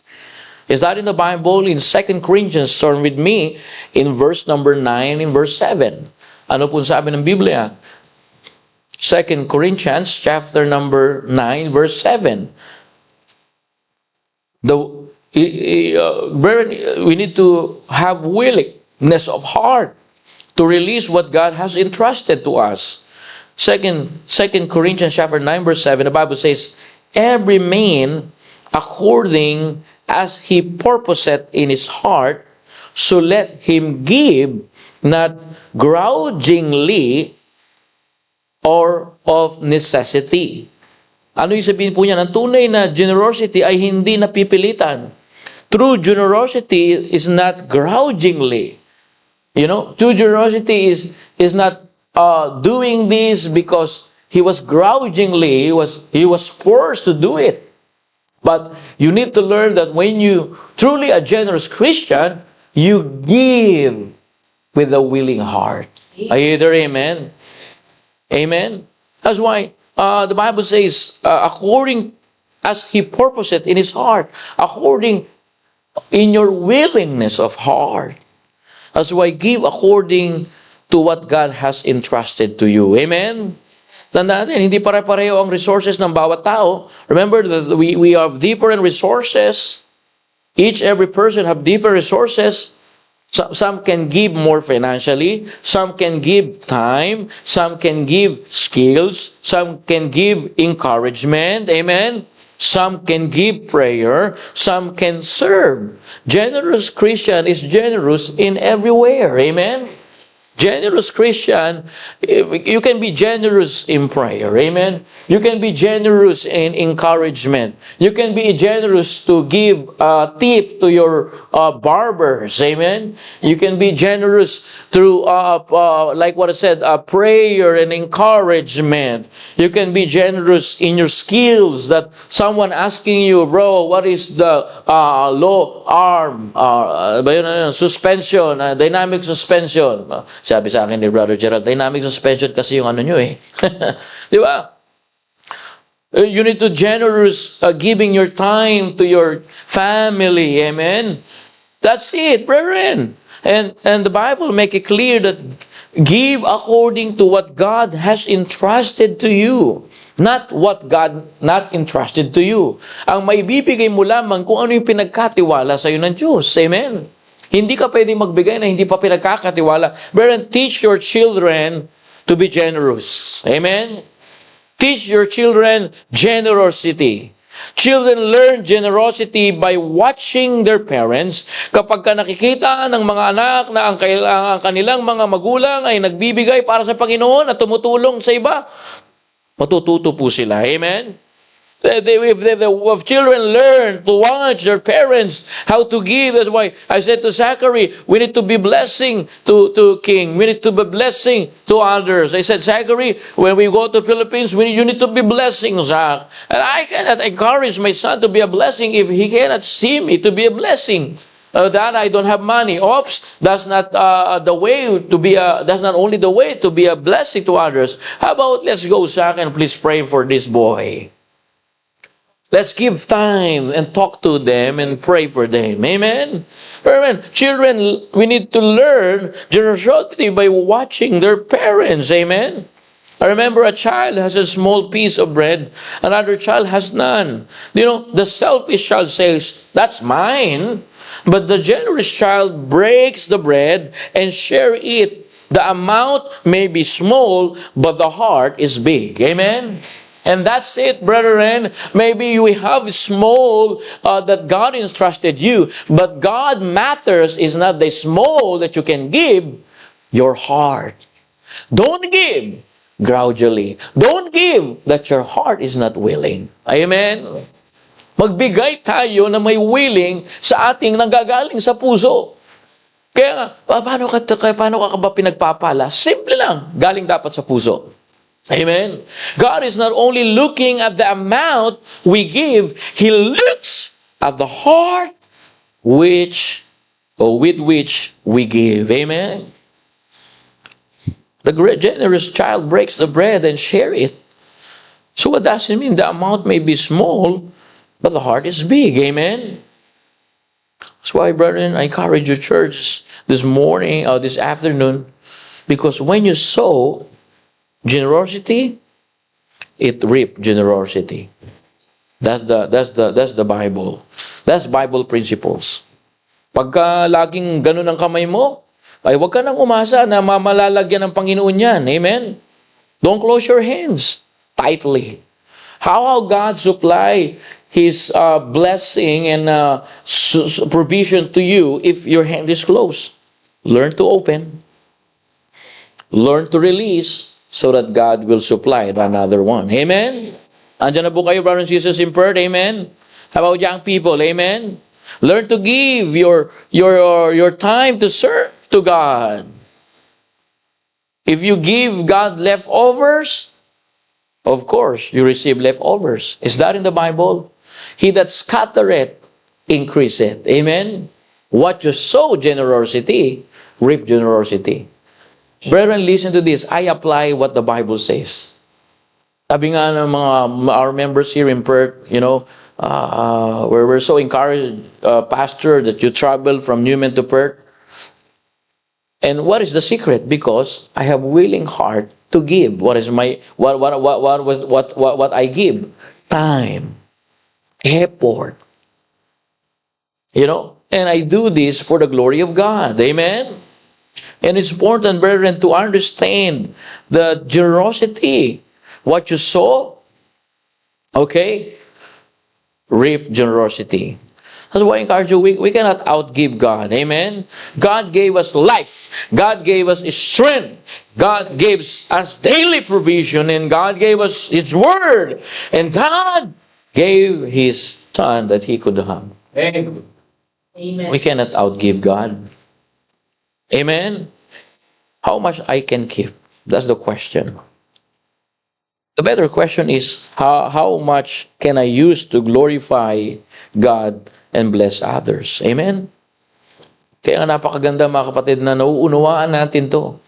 Is that in the Bible? In 2 Corinthians, turn with me, in verse number 9, in verse 7. Ano po sabi ng Biblia? 2 Corinthians, chapter number 9, verse 7. Brethren, we need to have willingness of heart to release what God has entrusted to us. 2 Corinthians chapter 9 verse 7, the Bible says, every man according as he purposeth in his heart, so let him give, not grudgingly or of necessity. Ano yung sabihin po niya? Ang tunay na generosity ay hindi napipilitan. True generosity is not grudgingly. You know, true generosity is not doing this because he was grudgingly, he was forced to do it. But you need to learn that when you truly a generous Christian, you give with a willing heart. Are you there? Amen? Amen? That's why the Bible says, according as he purposed in his heart, according in your willingness of heart. That's why give according to what God has entrusted to you. Amen? Tandaan natin, hindi pare-pareho ang resources ng bawat tao. Remember that we have different resources. Every person have different resources. Some can give more financially. Some can give time. Some can give skills. Some can give encouragement. Amen? Some can give prayer. Some can serve. Generous Christian is generous in everywhere. Amen? Generous Christian, you can be generous in prayer. Amen? You can be generous in encouragement. You can be generous to give a tip to your barbers. Amen? You can be generous through, like what I said, prayer and encouragement. You can be generous in your skills that someone asking you, bro, what is the low arm, suspension, dynamic suspension. Sabi sa akin ni Brother Gerald, dynamic suspension kasi yung ano nyo eh. Di ba? You need to generous giving your time to your family. Amen. That's it, brethren. And the Bible make it clear that give according to what God has entrusted to you. Not what God not entrusted to you. Ang maibibigay mo lamang kung ano yung pinagkatiwala sa iyo ng Diyos. Amen. Hindi ka pwedeng magbigay na hindi pa pinagkakatiwala. Brethren, teach your children to be generous. Amen. Teach your children generosity. Children learn generosity by watching their parents. Kapag ka nakikita ng mga anak na ang kanilang mga magulang ay nagbibigay para sa Panginoon at tumutulong sa iba, matututo po sila. Amen? If children learn to watch their parents, how to give, that's why I said to Zachary, we need to be blessing to King. We need to be blessing to others. I said, Zachary, when we go to Philippines, you need to be blessing, Zach. And I cannot encourage my son to be a blessing if he cannot see me to be a blessing. That I don't have money. Oops, that's not the way to be. That's not only the way to be a blessing to others. How about let's go, Zach, and please pray for this boy. Let's give time and talk to them and pray for them. Amen? Amen. Children, we need to learn generosity by watching their parents. Amen? I remember a child has a small piece of bread, another child has none. You know, the selfish child says, that's mine. But the generous child breaks the bread and share it. The amount may be small, but the heart is big. Amen? And that's it, brethren. Maybe you have small that God entrusted you, but God matters is not the small that you can give, your heart. Don't give gradually. Don't give that your heart is not willing. Amen? Magbigay tayo na may willing sa ating nanggagaling sa puso. Kaya nga, paano ka ba pinagpapala? Simple lang, galing dapat sa puso. Amen. God is not only looking at the amount we give, He looks at the heart with which we give. Amen. The great generous child breaks the bread and share it. So what does it mean? The amount may be small, but the heart is big. Amen. That's why, brethren, I encourage your church this morning or this afternoon, because when you sow generosity, it reap generosity. That's the Bible. That's Bible principles. Pagka laging ganun ang kamay mo, ay huwag ka nang umasa na malalagyan ng Panginoon yan. Amen? Don't close your hands tightly. How God supply His blessing and provision to you if your hand is closed? Learn to open. Learn to release, so that God will supply another one. Amen? Andiyan na po kayo, brothers and sisters in prayer. Amen? How about young people? Amen? Learn to give your time to serve to God. If you give God leftovers, of course, you receive leftovers. Is that in the Bible? He that scattereth, increaseth. Amen? What you sow generosity, reap generosity. Brethren, listen to this. I apply what the Bible says. Sabi nga ng our members here in Perth, we're so encouraged, Pastor, that you travel from Newman to Perth. And what is the secret? Because I have willing heart to give. What is my what I give? Time, effort. And I do this for the glory of God. Amen. And it's important, brethren, to understand the generosity. What you sow, okay, reap generosity. That's why I encourage you, we cannot outgive God. Amen? God gave us life. God gave us strength. God gave us daily provision. And God gave us His Word. And God gave His Son that He could have. Amen. We cannot outgive God. Amen? How much I can keep? That's the question. The better question is, how much can I use to glorify God and bless others? Amen? Kaya nga napakaganda, mga kapatid, na nauunawaan natin to.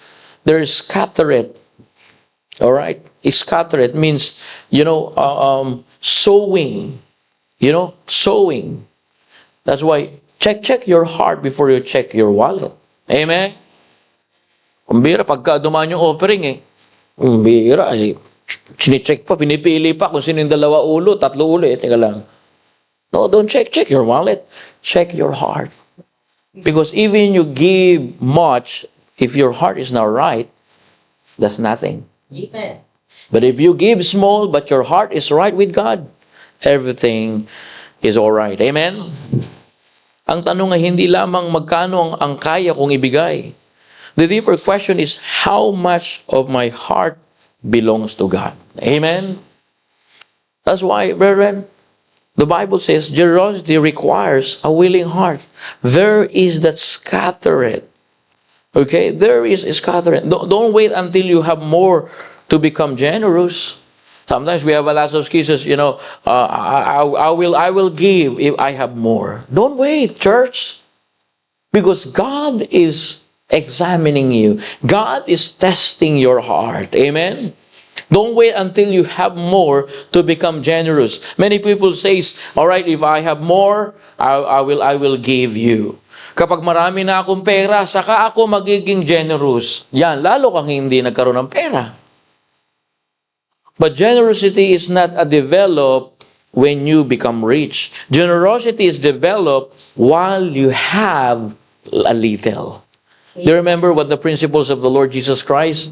There is scattereth. Alright? scattereth means, sowing. Sowing. That's why, check your heart before you check your wallet. Amen? Ang bira, pagka dumaan yung offering ang bira, sinicheck pa, pinipili pa kung sino yung 2 ulo, 3 ulo, teka lang. No, don't check your wallet. Check your heart. Because even you give much, if your heart is not right, that's nothing. Amen. But if you give small, but your heart is right with God, everything is all right. Amen? Ang tanong ay hindi lamang magkano ang kaya kong ibigay. The deeper question is, how much of my heart belongs to God? Amen? That's why, brethren, the Bible says generosity requires a willing heart. There is that scattereth. Okay? There is scattereth. Don't wait until you have more to become generous. Sometimes we have a lot of excuses, I will give if I have more. Don't wait, church. Because God is examining you. God is testing your heart. Amen? Don't wait until you have more to become generous. Many people say, all right, if I have more, I will give you. Kapag marami na akong pera, saka ako magiging generous. Yan, lalo kang hindi nagkaroon ng pera. But generosity is not developed when you become rich. Generosity is developed while you have a little. Do you remember what the principles of the Lord Jesus Christ?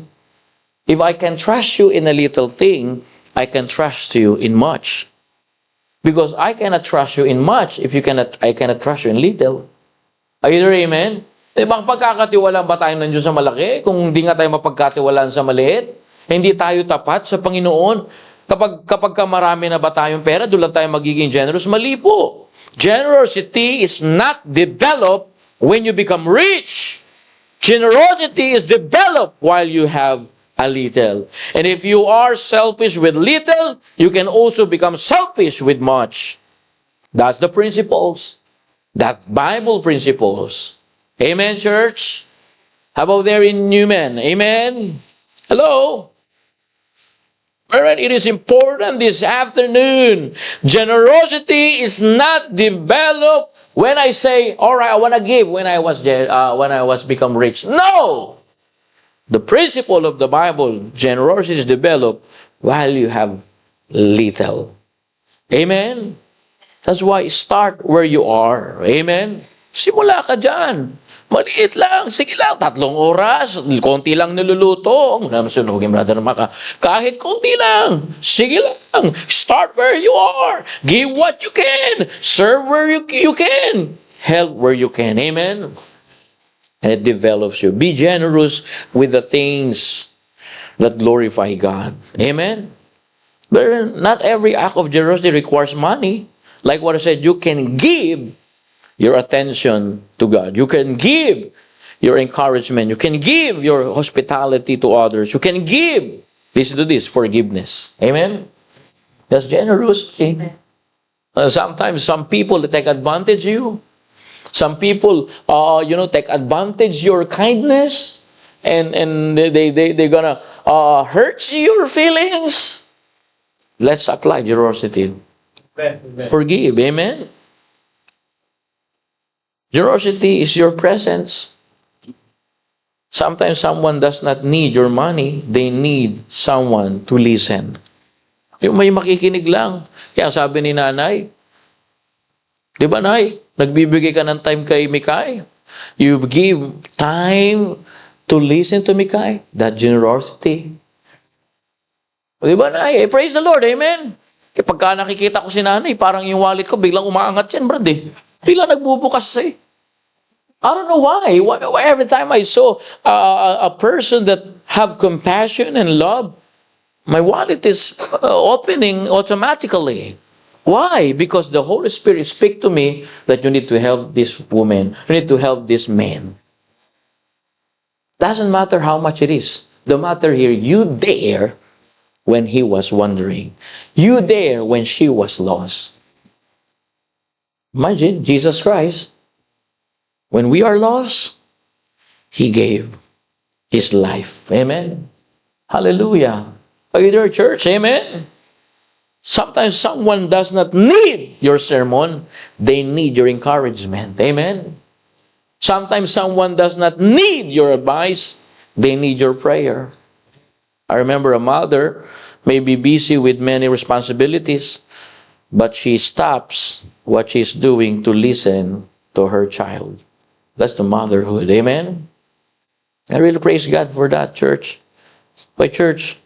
If I can trust you in a little thing, I can trust you in much. Because I cannot trust you in much if I cannot trust you in little. Are you there, amen? Bang pagkakatiwalaan ba tayo nandiyo sa malaki kung hindi nga tayo mapagkatiwalaan sa maliit? Hindi tayo tapat sa Panginoon. Kapag marami na ba tayong pera, doon lang tayo magiging generous? Mali po. Generosity is not developed when you become rich. Generosity is developed while you have a little. And if you are selfish with little, you can also become selfish with much. That's the principles. That Bible principles. Amen, church? How about there in Newman? Amen? Hello? Alright, it is important this afternoon. Generosity is not developed when I say, all right, I want to give when I was become rich. No! The principle of the Bible, generosity is developed while you have little. Amen? That's why start where you are. Amen? Simula ka dyan. Maliit lang. Sige lang, 3 oras. Konti lang niluluto. Sunugin brother Maka. Kahit konti lang. Sige lang. Start where you are. Give what you can. Serve where you can. Help where you can. Amen? And it develops you. Be generous with the things that glorify God. Amen? But not every act of generosity requires money. Like what I said, you can give your attention to God. You can give your encouragement. You can give your hospitality to others. You can give, listen to this, forgiveness. Amen? That's generosity. Sometimes some people take advantage of you. Some people, take advantage your kindness, and they're gonna hurt your feelings. Let's apply generosity. Forgive. Amen? Generosity is your presence. Sometimes someone does not need your money. They need someone to listen. Yung may makikinig lang. Kaya sabi ni nanay, di ba nay, nagbibigay ka ng time kay Mikay? You give time to listen to Mikay. That generosity. Di ba nay? Praise the Lord. Amen? Kapag ka nakikita ko si nanay, parang yung wallet ko, biglang umaangat yan, brad eh. Biglang nagbubukas eh. I don't know why. Every time I saw a person that have compassion and love, my wallet is opening automatically. Why? Because the Holy Spirit speak to me that you need to help this woman. You need to help this man. Doesn't matter how much it is. The matter here, you there when he was wandering. You there when she was lost. Imagine, Jesus Christ, when we are lost, He gave His life. Amen? Hallelujah. Are you there, church? Amen? Sometimes someone does not need your sermon. They need your encouragement. Amen? Sometimes someone does not need your advice. They need your prayer. I remember a mother may be busy with many responsibilities, but she stops what she's doing to listen to her child. That's the motherhood. Amen? I really praise God for that, church. By church,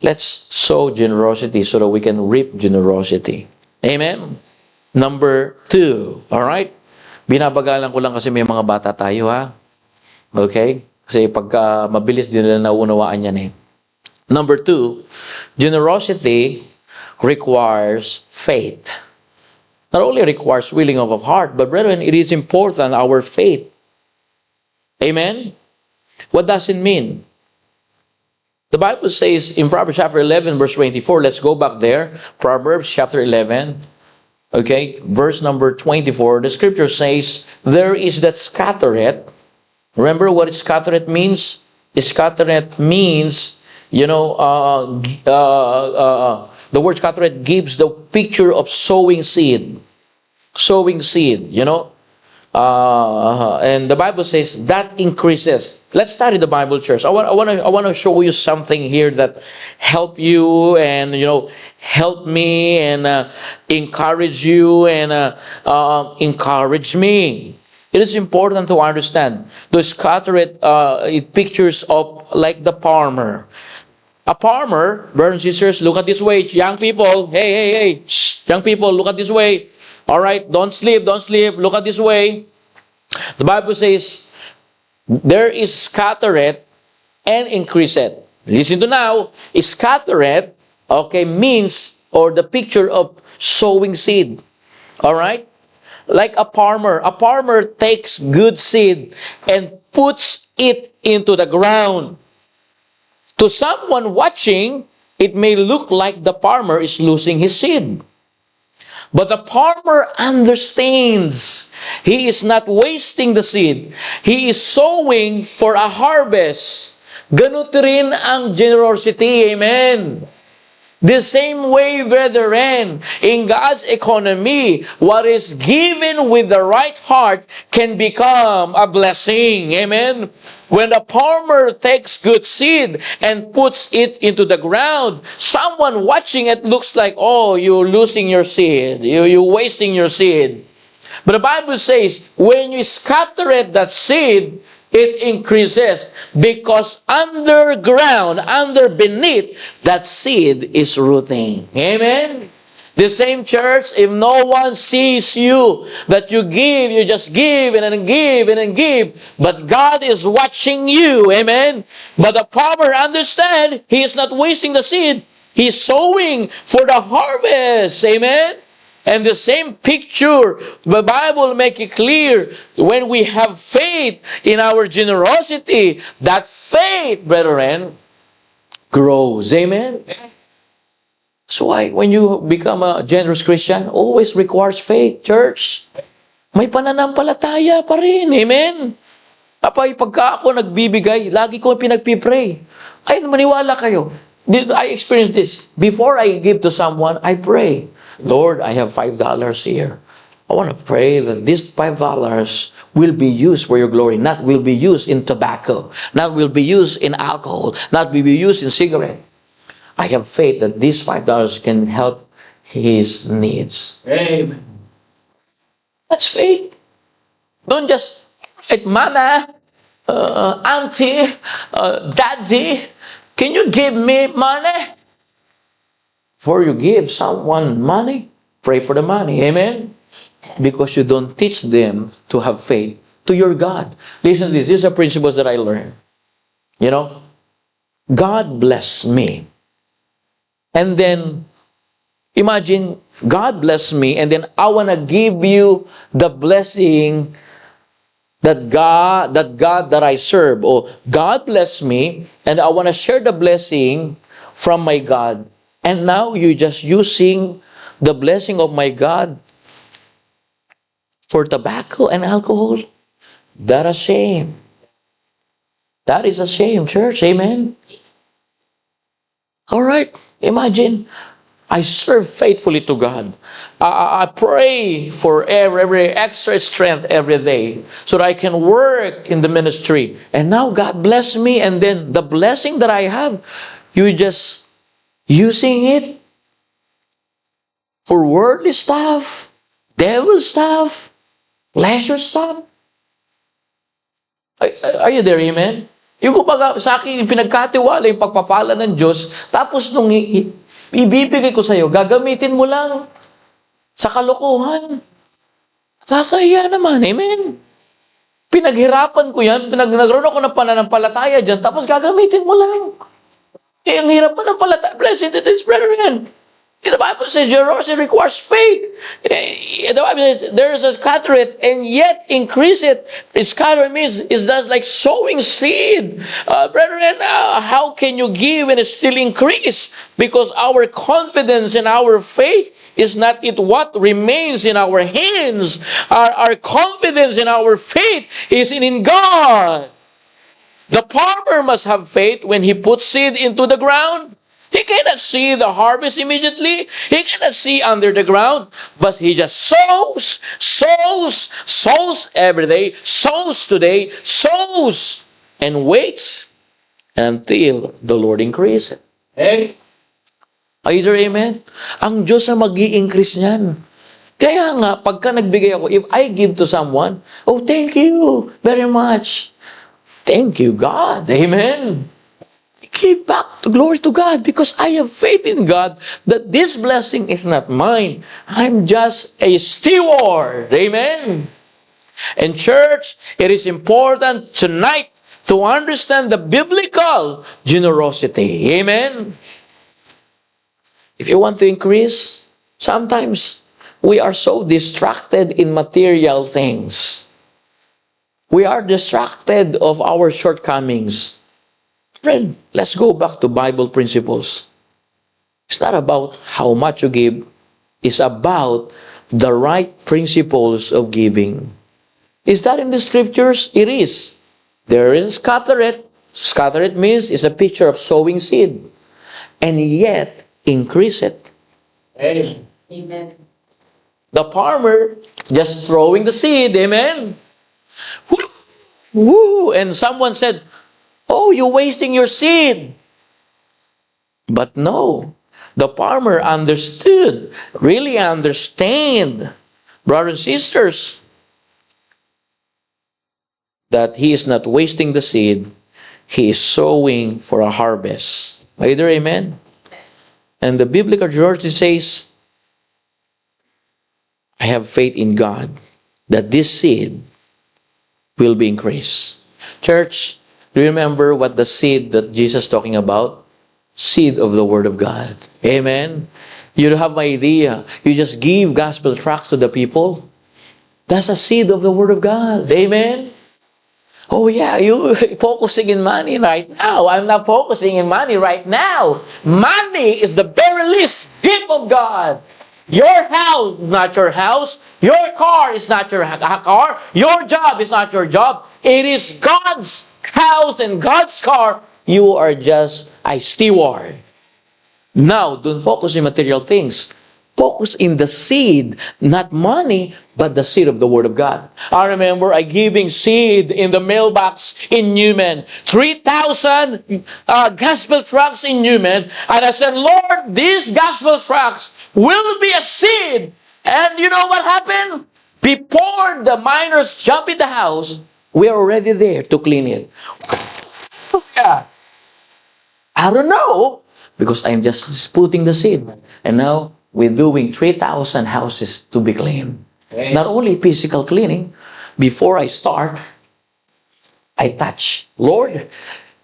let's sow generosity so that we can reap generosity. Amen? Number 2. Alright? Binabagalan ko lang kasi may mga bata tayo, ha? Okay? Kasi pagka mabilis din nila nauunawaan yan eh. Number 2, generosity requires faith. Not only requires willing of heart, but brethren, it is important our faith. Amen? What does it mean? The Bible says in Proverbs chapter 11, verse 24, let's go back there. Proverbs chapter 11, okay, verse number 24, the scripture says, there is that scattereth. Remember what scattereth means? Scattereth means, the word scattereth gives the picture of sowing seed. Sowing seed, and the Bible says that increases. Let's study the Bible, church. I want to show you something here that help you and help me and encourage you and encourage me. It is important to understand. The scattereth it pictures of like the farmer. A farmer, brothers and sisters, look at this way, young people. Hey, shh, young people, look at this way. All right, don't sleep. Look at this way. The Bible says, there is scattereth and increaseth. Listen to now. Scattereth, okay, means, or the picture of sowing seed. All right? Like a farmer. A farmer takes good seed and puts it into the ground. To someone watching, it may look like the farmer is losing his seed. But the farmer understands. He is not wasting the seed. He is sowing for a harvest. Ganun rin ang generosity. Amen. The same way, brethren, in God's economy, what is given with the right heart can become a blessing. Amen. When the farmer takes good seed and puts it into the ground, someone watching it looks like, oh, you're losing your seed. You're wasting your seed. But the Bible says, when you scatter that seed, it increases because underground, beneath, that seed is rooting. Amen? The same church, if no one sees you, that you give, you just give and then give and then give. But God is watching you. Amen? But the farmer understands he is not wasting the seed. He's sowing for the harvest. Amen? And the same picture, the Bible make it clear, when we have faith in our generosity, that faith, brethren, grows. Amen? So why, when you become a generous Christian, always requires faith, church. May pananampalataya pa rin. Amen? Apay, pagka ako nagbibigay, lagi ko pinagpipray. Ay, maniwala kayo. I experienced this. Before I give to someone, I pray. Lord, I have $5 here. I want to pray that this $5 will be used for your glory, not will be used in tobacco, not will be used in alcohol, not will be used in cigarette. I have faith that these $5 can help his needs. Amen. That's faith. Don't just, Mama, Auntie, Daddy, can you give me money? Before you give someone money, pray for the money. Amen? Because you don't teach them to have faith to your God. Listen to this. These are principles that I learned. God bless me. And then, imagine, God bless me, and then I want to give you the blessing that God that I serve. Or God bless me, and I want to share the blessing from my God. And now you're just using the blessing of my God for tobacco and alcohol. That's a shame. That is a shame, church. Amen? All right, imagine. I serve faithfully to God. I pray for every extra strength every day so that I can work in the ministry. And now God bless me, and then the blessing that I have, you just using it for worldly stuff, devil stuff, leisure stuff. Are you there, amen? Yung kumbaga, sa akin, yung pinagkatiwala yung pagpapala ng Diyos, tapos nung ibibigay ko sa'yo, gagamitin mo lang sa kalokohan. Kakahiya naman, amen? Pinaghirapan ko yan, nagkaroon ako ng pananampalataya dyan, tapos gagamitin mo lang. Eh, ang hirap pa ng palataya. Blessed it is, brethren. The Bible says generosity requires faith. The Bible says there is a scatter it and yet increase it. Scatter means is that like sowing seed. Brethren, how can you give and it still increase? Because our confidence in our faith is not it what remains in our hands. Our confidence in our faith is in God. The farmer must have faith when he puts seed into the ground. He cannot see the harvest immediately. He cannot see under the ground. But he just sows every day, sows today, sows, and waits until the Lord increases. Hey! Are you there, amen? Ang Diyos ang mag-i-increase niyan. Kaya nga, pagka nagbigay ako, if I give to someone, oh, thank you very much. Thank you, God. Amen. Give back to glory to God because I have faith in God that this blessing is not mine. I'm just a steward. Amen. And church, it is important tonight to understand the biblical generosity. Amen. If you want to increase, sometimes we are so distracted in material things. We are distracted of our shortcomings. Friend, let's go back to Bible principles. It's not about how much you give. It's about the right principles of giving. Is that in the scriptures? It is. There is scatter it. Scatter it means it's a picture of sowing seed. And yet, increase it. Hey! Amen. The farmer just throwing the seed. Amen. Woo! Woo! And someone said, oh, you're wasting your seed. But no, the farmer understood, really understand, brothers and sisters, that he is not wasting the seed, he is sowing for a harvest. Are you there, amen? And the biblical generosity says, I have faith in God that this seed will be increased. Church, do you remember what the seed that Jesus is talking about? Seed of the Word of God. Amen? You have my idea. You just give gospel tracts to the people. That's a seed of the Word of God. Amen? Oh yeah, you focusing in money right now. I'm not focusing in money right now. Money is the very least gift of God. Your house is not your house. Your car is not your car. Your job is not your job. It is God's house and God's car. You are just a steward. Now, don't focus in material things. Focus in the seed, not money, but the seed of the Word of God. I remember I giving seed in the mailbox in Newman. 3,000 gospel tracts in Newman. And I said, Lord, these gospel tracts will be a seed. And you know what happened? Before the miners jump in the house, we are already there to clean it. Yeah. I don't know, because I'm just putting the seed. And now, we're doing 3,000 houses to be cleaned. Hey. Not only physical cleaning, before I start, I touch. Lord,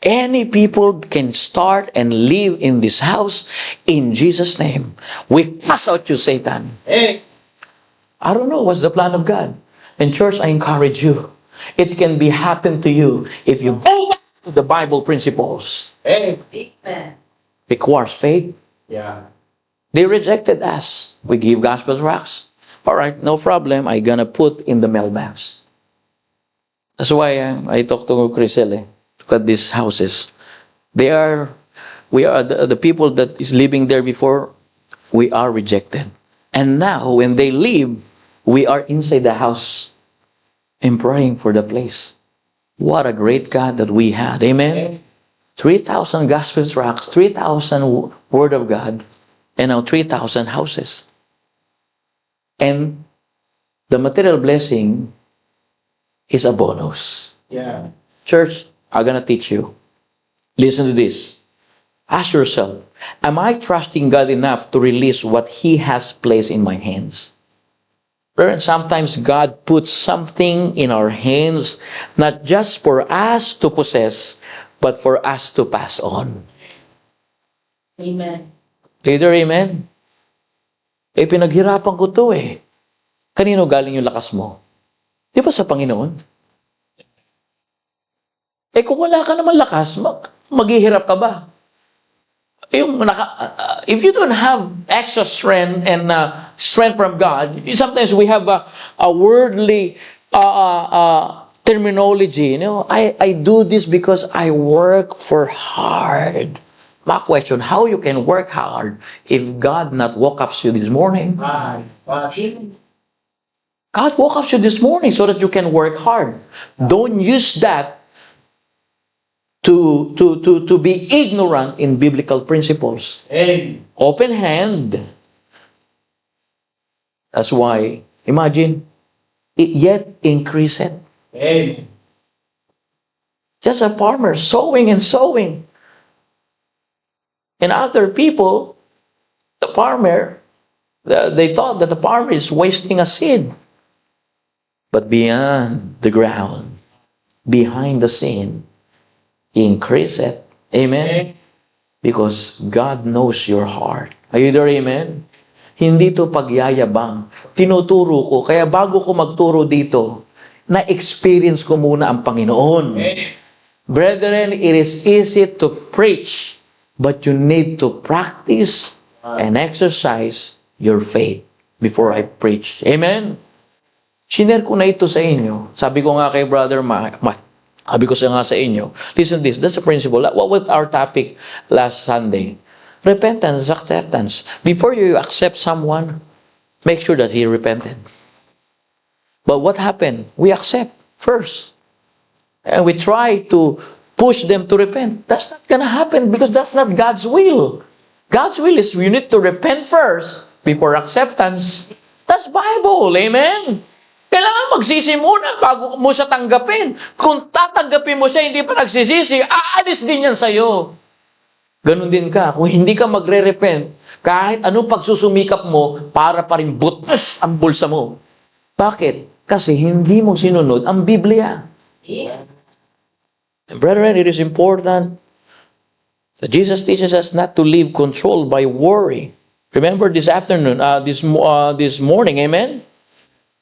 any people can start and live in this house in Jesus' name. We cast out you, Satan. Hey! I don't know what's the plan of God. And church, I encourage you. It can be happen to you if you go back to the Bible principles. Hey! Amen. Requires faith. Yeah. They rejected us. We give gospel tracts. All right, no problem. I'm gonna put in the mailbox. That's why I talked to Crisel. Look at these houses. They are We are the people that is living there before, we are rejected. And now, when they leave, we are inside the house and praying for the place. What a great God that we had. Amen? 3,000 gospel tracts, 3,000 Word of God, and now 3,000 houses. And the material blessing is a bonus. Yeah. Church, I'm going to teach you. Listen to this. Ask yourself, am I trusting God enough to release what He has placed in my hands? Parents, sometimes God puts something in our hands, not just for us to possess, but for us to pass on. Amen. Either amen? Eh, pinaghirapan ko to eh. Kanino galing yung lakas mo? Di ba sa Panginoon? Eh kung wala ka naman lakas, maghihirap ka ba? If you don't have extra strength and strength from God, sometimes we have a worldly terminology. I do this because I work for hard. My question, how you can work hard if God not woke up you this morning? God woke up you this morning so that you can work hard. Don't use that to be ignorant in biblical principles. Amen. Open hand. That's why, imagine, it yet increase it. Amen. Just a farmer sowing and sowing. And other people, the farmer, they thought that the farmer is wasting a seed. But beyond the ground, behind the scene, He increase it. Amen? Because God knows your heart. Are you there? Amen? Hindi to pagyayabang. Tinuturo ko. Kaya bago ko magturo dito, na-experience ko muna ang Panginoon. Brethren, it is easy to preach, but you need to practice and exercise your faith before I preach. Amen? Shiner ko na ito sa inyo. Sabi ko nga kay Brother sabi ko nga sa inyo, listen to this, that's a principle. What was our topic last Sunday? Repentance, acceptance. Before you accept someone, make sure that he repented. But what happened? We accept first. And we try to push them to repent. That's not gonna happen because that's not God's will. God's will is you need to repent first before acceptance. That's Bible. Amen? Kailangan magsisi muna bago mo siya tanggapin. Kung tatanggapin mo siya, hindi pa nagsisisi, aalis din yan sa'yo. Ganon din ka. Kung hindi ka magre-repent, kahit anong pagsusumikap mo, para pa rin butas ang bulsa mo. Bakit? Kasi hindi mo sinunod ang Biblia. Yeah. Brethren, it is important that Jesus teaches us not to live controlled by worry. Remember this afternoon, this morning, amen?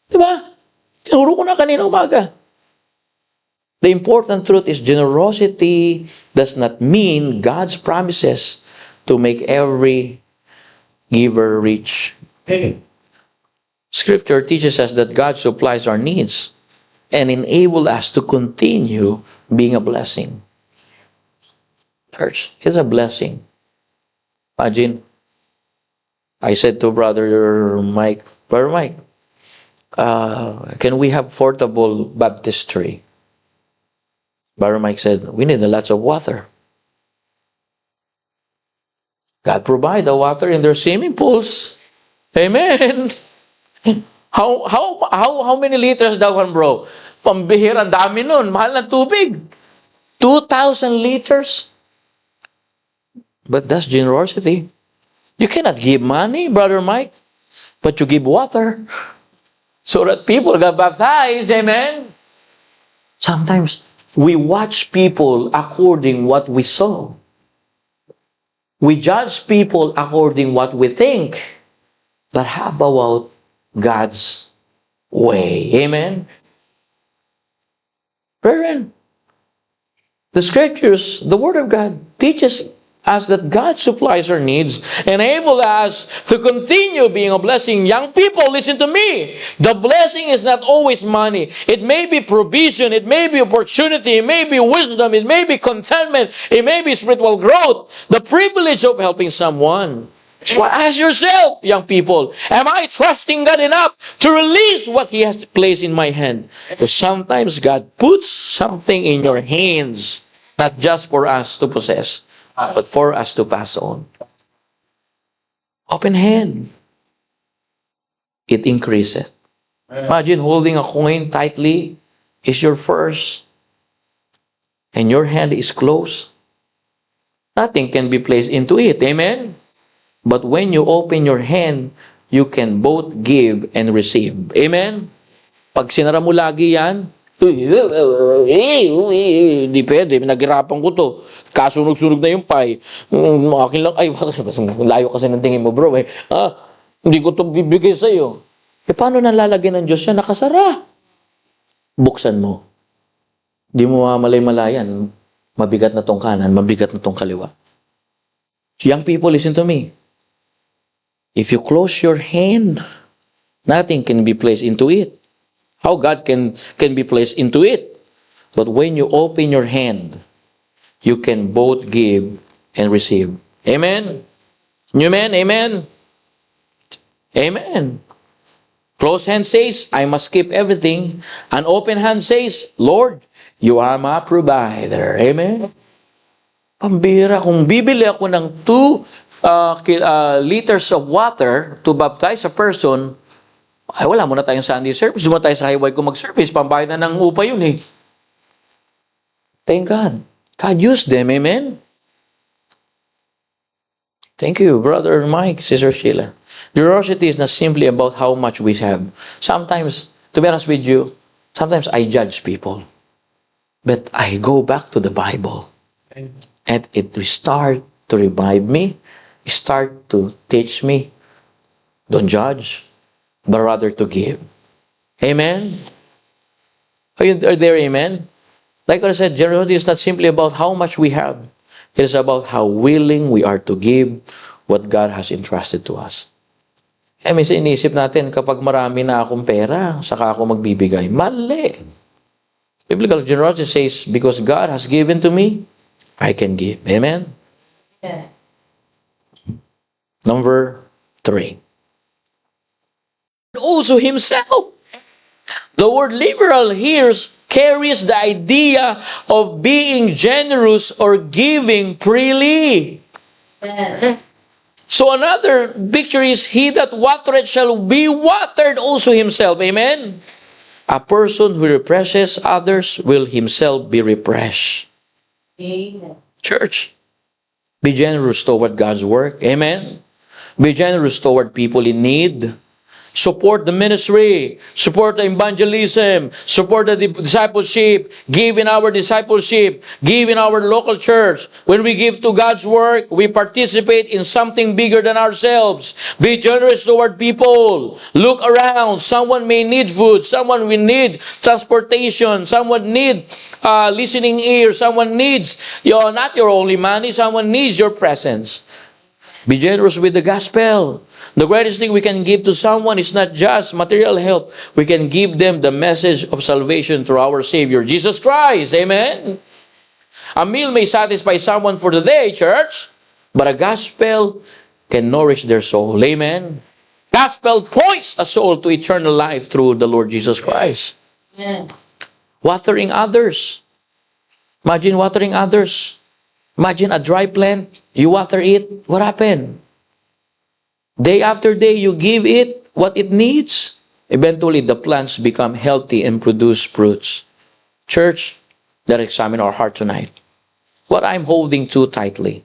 Diba? Tinuro ko na kanina umaga. The important truth is generosity does not mean God's promises to make every giver rich. Scripture teaches us that God supplies our needs and enable us to continue being a blessing. Church is a blessing. Imagine, I said to Brother Mike, can we have portable baptistry? Brother Mike said, we need lots of water. God provide the water in their swimming pools. Amen. How many liters daw one, bro? Pambihira, dami nun. Mahal na tubig. 2,000 liters. But that's generosity. You cannot give money, Brother Mike, but you give water. So that people got baptized, amen? Sometimes we watch people according what we saw. We judge people according what we think. But how about God's way? Amen? Brethren, the scriptures, the Word of God teaches Ask that God supplies our needs, enable us to continue being a blessing. Young people, listen to me. The blessing is not always money. It may be provision, it may be opportunity, it may be wisdom, it may be contentment, it may be spiritual growth, the privilege of helping someone. So ask yourself, young people, am I trusting God enough to release what He has placed in my hand? Because sometimes God puts something in your hands, not just for us to possess, but for us to pass on. Open hand. It increases. Imagine holding a coin tightly is your first, and your hand is closed. Nothing can be placed into it. Amen? But when you open your hand, you can both give and receive. Amen? Pag sinara mo lagi yan, hindi pwede, naghirapan ko to. Kasunog-sunog na yung pie. Akin lang, ay, layo kasi ng tingin mo, bro. Hindi ko to bibigay sa'yo. Paano nalalagyan ng Diyos yan? Nakasara. Buksan mo. Di mo mamalay-malayan. Mabigat na tong kanan, mabigat na tong kaliwa. Young people, listen to me. If you close your hand, nothing can be placed into it. How God can be placed into it. But when you open your hand, you can both give and receive. Amen? Amen? Amen? Amen. Closed hand says, I must keep everything. An open hand says, Lord, you are my provider. Amen? Pambira, kung bibili ako ng 2 liters of water to baptize a person, ay wala muna tayong Sunday service. Muna tayo sa highway ko mag-service. Pambayad na ng upa yun eh. Thank God. God used them. Amen? Thank you, Brother Mike, Sister Sheila. Generosity is not simply about how much we have. Sometimes, to be honest with you, sometimes I judge people. But I go back to the Bible. And it start to revive me. Start to teach me. Don't judge, but rather to give. Amen? Are there amen? Like I said, generosity is not simply about how much we have. It is about how willing we are to give what God has entrusted to us. Minsan inisip natin, kapag marami na akong pera, saka ako magbibigay. Mali. Biblical generosity says, because God has given to me, I can give. Amen? Yeah. Number 3. Also himself. The word liberal here carries the idea of being generous or giving freely. So another picture is, he that watereth shall be watered also himself. Amen? A person who represses others will himself be repressed. Amen. Church, be generous toward God's work. Amen? Be generous toward people in need. Support the ministry. Support the evangelism. Support the discipleship. Give in our discipleship. Give in our local church. When we give to God's work, we participate in something bigger than ourselves. Be generous toward people. Look around. Someone may need food. Someone will need transportation. Someone need listening ears. Someone needs not your only money. Someone needs your presence. Be generous with the gospel. The greatest thing we can give to someone is not just material help. We can give them the message of salvation through our Savior, Jesus Christ. Amen? A meal may satisfy someone for the day, church, but a gospel can nourish their soul. Amen? Gospel points a soul to eternal life through the Lord Jesus Christ. Amen. Watering others. Imagine watering others. Imagine a dry plant. You water it. What happened? Day after day, you give it what it needs. Eventually, the plants become healthy and produce fruits. Church, let's examine our heart tonight. What I'm holding too tightly.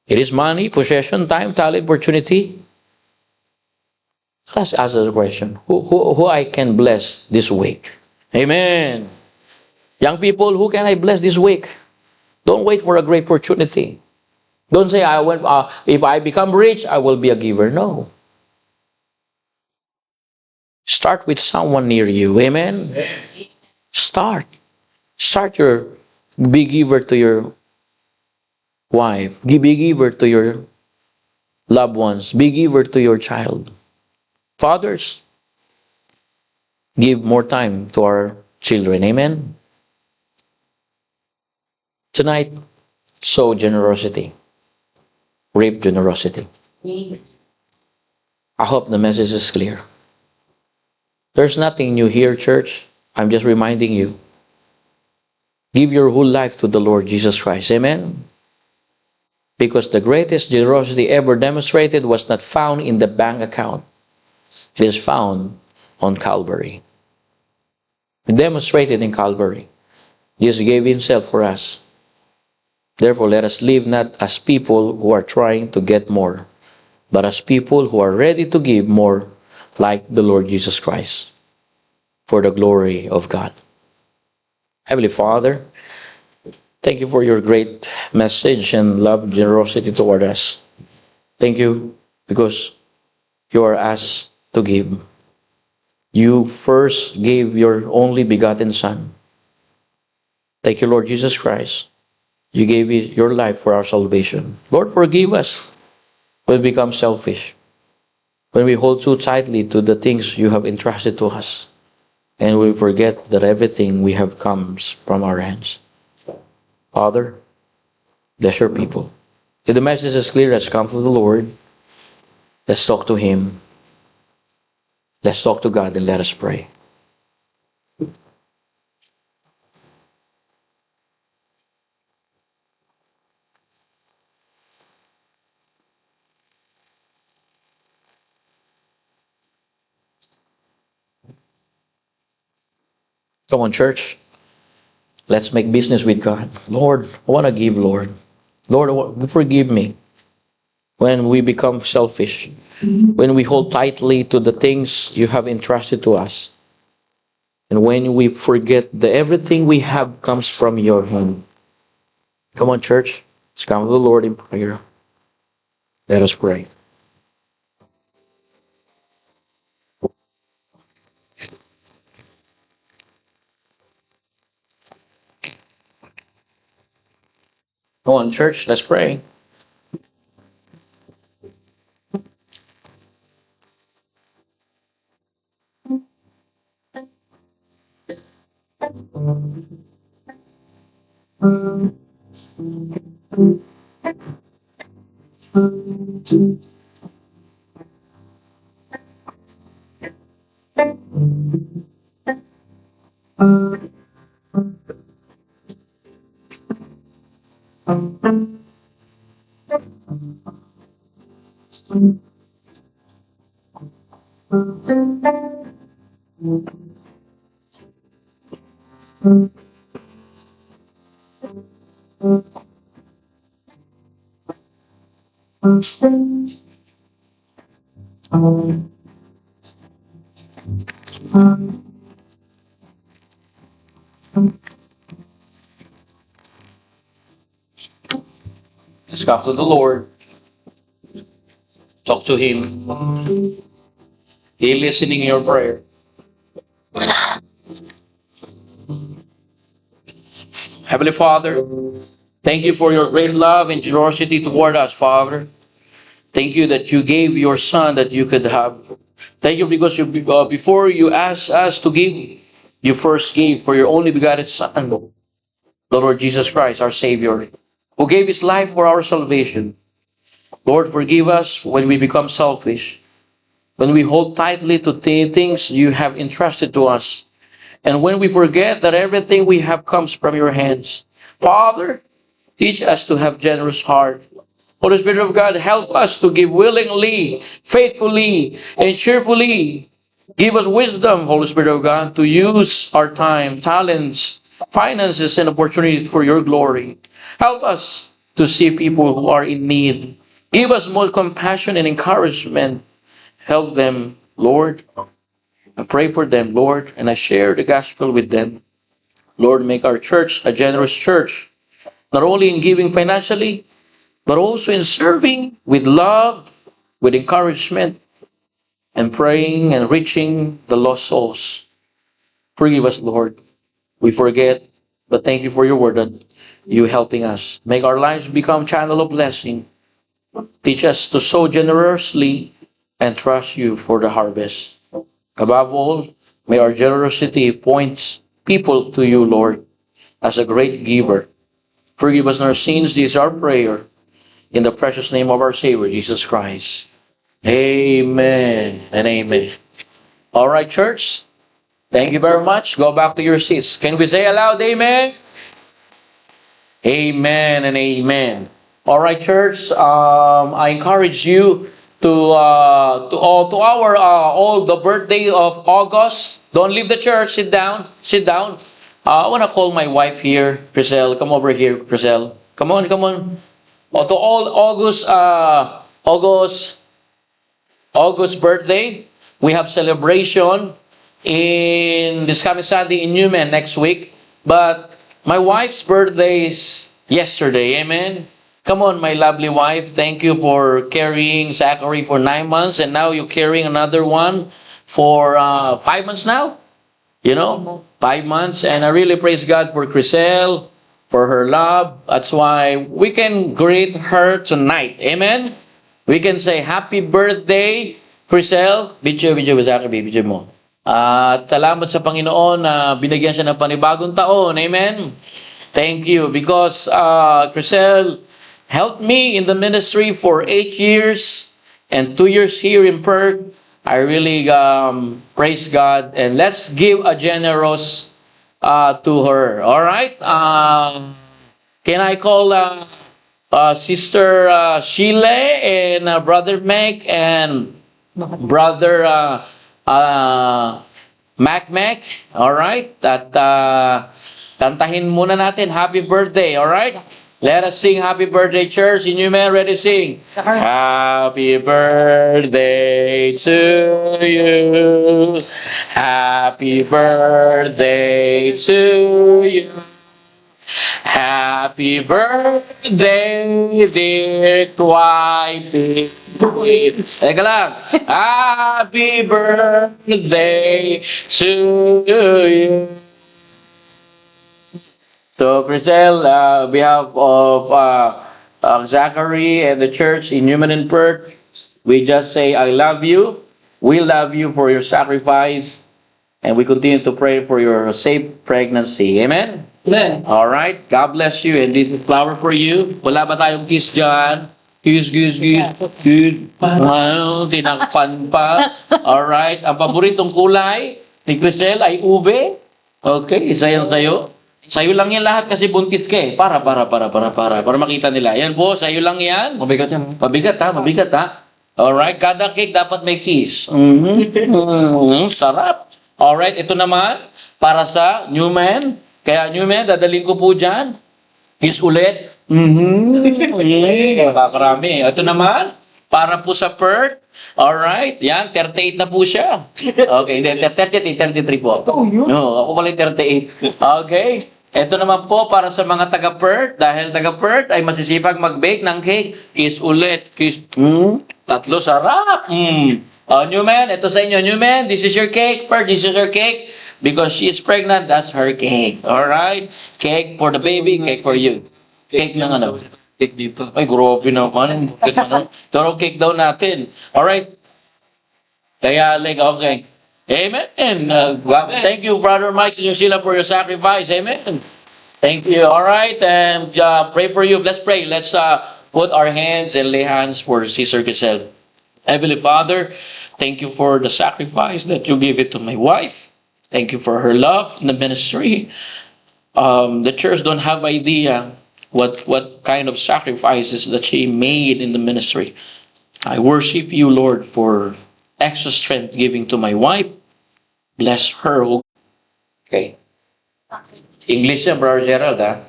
It is money, possession, time, talent, opportunity. Let's ask the question. Who I can bless this week? Amen. Young people, who can I bless this week? Don't wait for a great opportunity. Don't say, if I become rich, I will be a giver. No. Start with someone near you. Amen? Start. Start your be giver to your wife. Be giver to your loved ones. Be giver to your child. Fathers, give more time to our children. Amen? Tonight, sow generosity. Reap generosity. I hope the message is clear. There's nothing new here, church. I'm just reminding you. Give your whole life to the Lord Jesus Christ. Amen? Because the greatest generosity ever demonstrated was not found in the bank account. It is found on Calvary. Demonstrated in Calvary. Jesus gave himself for us. Therefore, let us live not as people who are trying to get more, but as people who are ready to give more, like the Lord Jesus Christ, for the glory of God. Heavenly Father, thank you for your great message and love, generosity toward us. Thank you because you are asked to give. You first gave your only begotten Son. Thank you, Lord Jesus Christ. You gave your life for our salvation. Lord, forgive us when we become selfish, when we hold too tightly to the things you have entrusted to us, and we forget that everything we have comes from our hands. Father, bless your people. If the message is clear, let's come from the Lord. Let's talk to Him. Let's talk to God and let us pray. Come on, church. Let's make business with God. Lord, I want to give, Lord. Lord, forgive me when we become selfish, when we hold tightly to the things you have entrusted to us, and when we forget that everything we have comes from your hand. Come on, church. Let's come to the Lord in prayer. Let us pray. Come on, church. Let's pray. Let's come to the Lord. Talk to Him. He listening your prayer. Heavenly Father, thank you for your great love and generosity toward us, Father. Thank you that you gave your Son that you could have. Thank you because before you asked us to give, you first gave for your only begotten Son, the Lord Jesus Christ, our Savior, who gave His life for our salvation. Lord, forgive us when we become selfish, when we hold tightly to things you have entrusted to us, and when we forget that everything we have comes from your hands. Father, teach us to have generous heart. Holy Spirit of God, help us to give willingly, faithfully, and cheerfully. Give us wisdom, Holy Spirit of God, to use our time, talents, finances, and opportunity for your glory. Help us to see people who are in need. Give us more compassion and encouragement. Help them, Lord. I pray for them, Lord, and I share the gospel with them. Lord, make our church a generous church, not only in giving financially, but also in serving with love, with encouragement, and praying and reaching the lost souls. Forgive us, Lord. We forget, but thank you for your word that you helping us. Make our lives become channel of blessing. Teach us to sow generously and trust you for the harvest. Above all, may our generosity point people to you, Lord, as a great giver. Forgive us our sins. This is our prayer. In the precious name of our Savior, Jesus Christ. Amen and amen. All right, church. Thank you very much. Go back to your seats. Can we say aloud, amen? Amen and amen. All right, church. I encourage you to all the birthday of August. Don't leave the church. Sit down. Sit down. I want to call my wife here, Priscilla. Come over here, Priscilla. Come on, come on. To all August birthday, we have celebration in this coming Sunday in Newman next week. But my wife's birthday is yesterday. Amen. Come on, my lovely wife. Thank you for carrying Zachary for 9 months, and now you're carrying another one for 5 months now. 5 months, and I really praise God for Crisel, for her love. That's why we can greet her tonight. Amen? We can say, happy birthday, Crisel. Video Zachary, video mo. At salamat sa Panginoon na binigyan siya ng panibagong taon. Amen? Thank you, because Crisel helped me in the ministry for 8 years and 2 years here in Perth. I really praise God, and let's give a generous to her. All right? Can I call Sister Sheila and Brother Mac and Brother Mac? All right? At kantahin muna natin, happy birthday. All right? Let us sing happy birthday, church. In you, man, ready, sing. Happy birthday to you. Happy birthday to you. Happy birthday, dear Wifey. Teka lang. Happy birthday to you. So, Crisel, on behalf of Zachary and the church in Newman and Perth, we just say, I love you. We love you for your sacrifice. And we continue to pray for your safe pregnancy. Amen? Amen. All right. God bless you. And this is flower for you. Wala ba tayong kiss dyan? Kiss. Wow, tinakpan pa. All right. Ang paboritong kulay ni Crisel ay ube. Okay, isa yan sa'yo. Sa'yo lang yan lahat kasi buntis ka eh. Para makita nila. Yan po, sa'yo lang yan. Mabigat yan. Mabigat ha. Alright, kada cake dapat may kiss. Sarap. Alright, ito naman, para sa Newman. Kaya Newman, dadaling ko po dyan. Kiss ulit. Nakakarami. Ito naman, para po sa Perth. Alright, yan, 38 na po siya. Okay, hindi, 33 po. No, ako pala yung 38. Okay. Ito naman po para sa mga taga-Perth. Dahil taga-Perth ay masisipag mag-bake ng cake. Kiss ulit. Kiss. Tatlo, sarap. Newman, ito sa inyo. Newman, this is your cake. Perth, this is your cake. Because she is pregnant, that's her cake. Alright? Cake for the baby, cake for you. Cake ng ano? Cake dito. Ay, grabe naman. Pero cake daw natin. Alright? Kaya, okay. Amen. Thank you, Brother Mike, Sister Sheila, for your sacrifice. Amen. Thank you. All right. And pray for you. Let's pray. Let's put our hands and lay hands for Sister Giselle. Heavenly Father, thank you for the sacrifice that you give it to my wife. Thank you for her love in the ministry. The church don't have idea what kind of sacrifices that she made in the ministry. I worship you, Lord, for extra strength giving to my wife. Bless her. Okay. English yan, Brother Gerald, ha?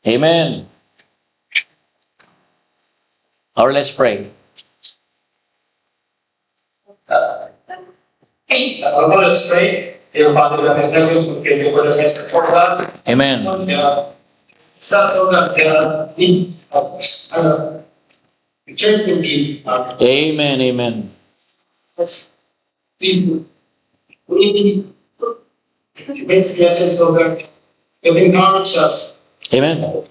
Amen. Or let's pray. Let's pray. Dear Father, God in heaven, give you for the best for God. Amen. Such that the church will be. Amen. Amen. We makes lessons so that it encourages us Amen.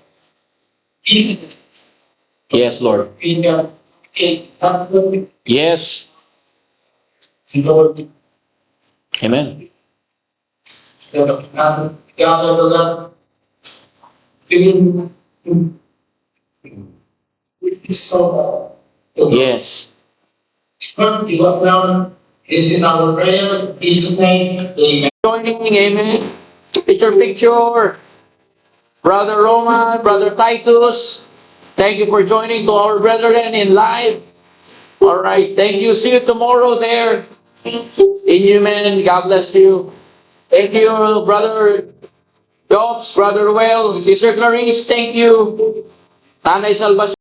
Yes, Lord. Yes. Amen. Yes. Give up now. This is our prayer. In Jesus' name, amen. Joining, amen. Picture. Brother Roman, Brother Titus, thank you for joining to our brethren in live. All right, thank you. See you tomorrow there. Amen. God bless you. Thank you, Brother Jobs, Brother Well, Sister Clarice, thank you. Nanay Salvation.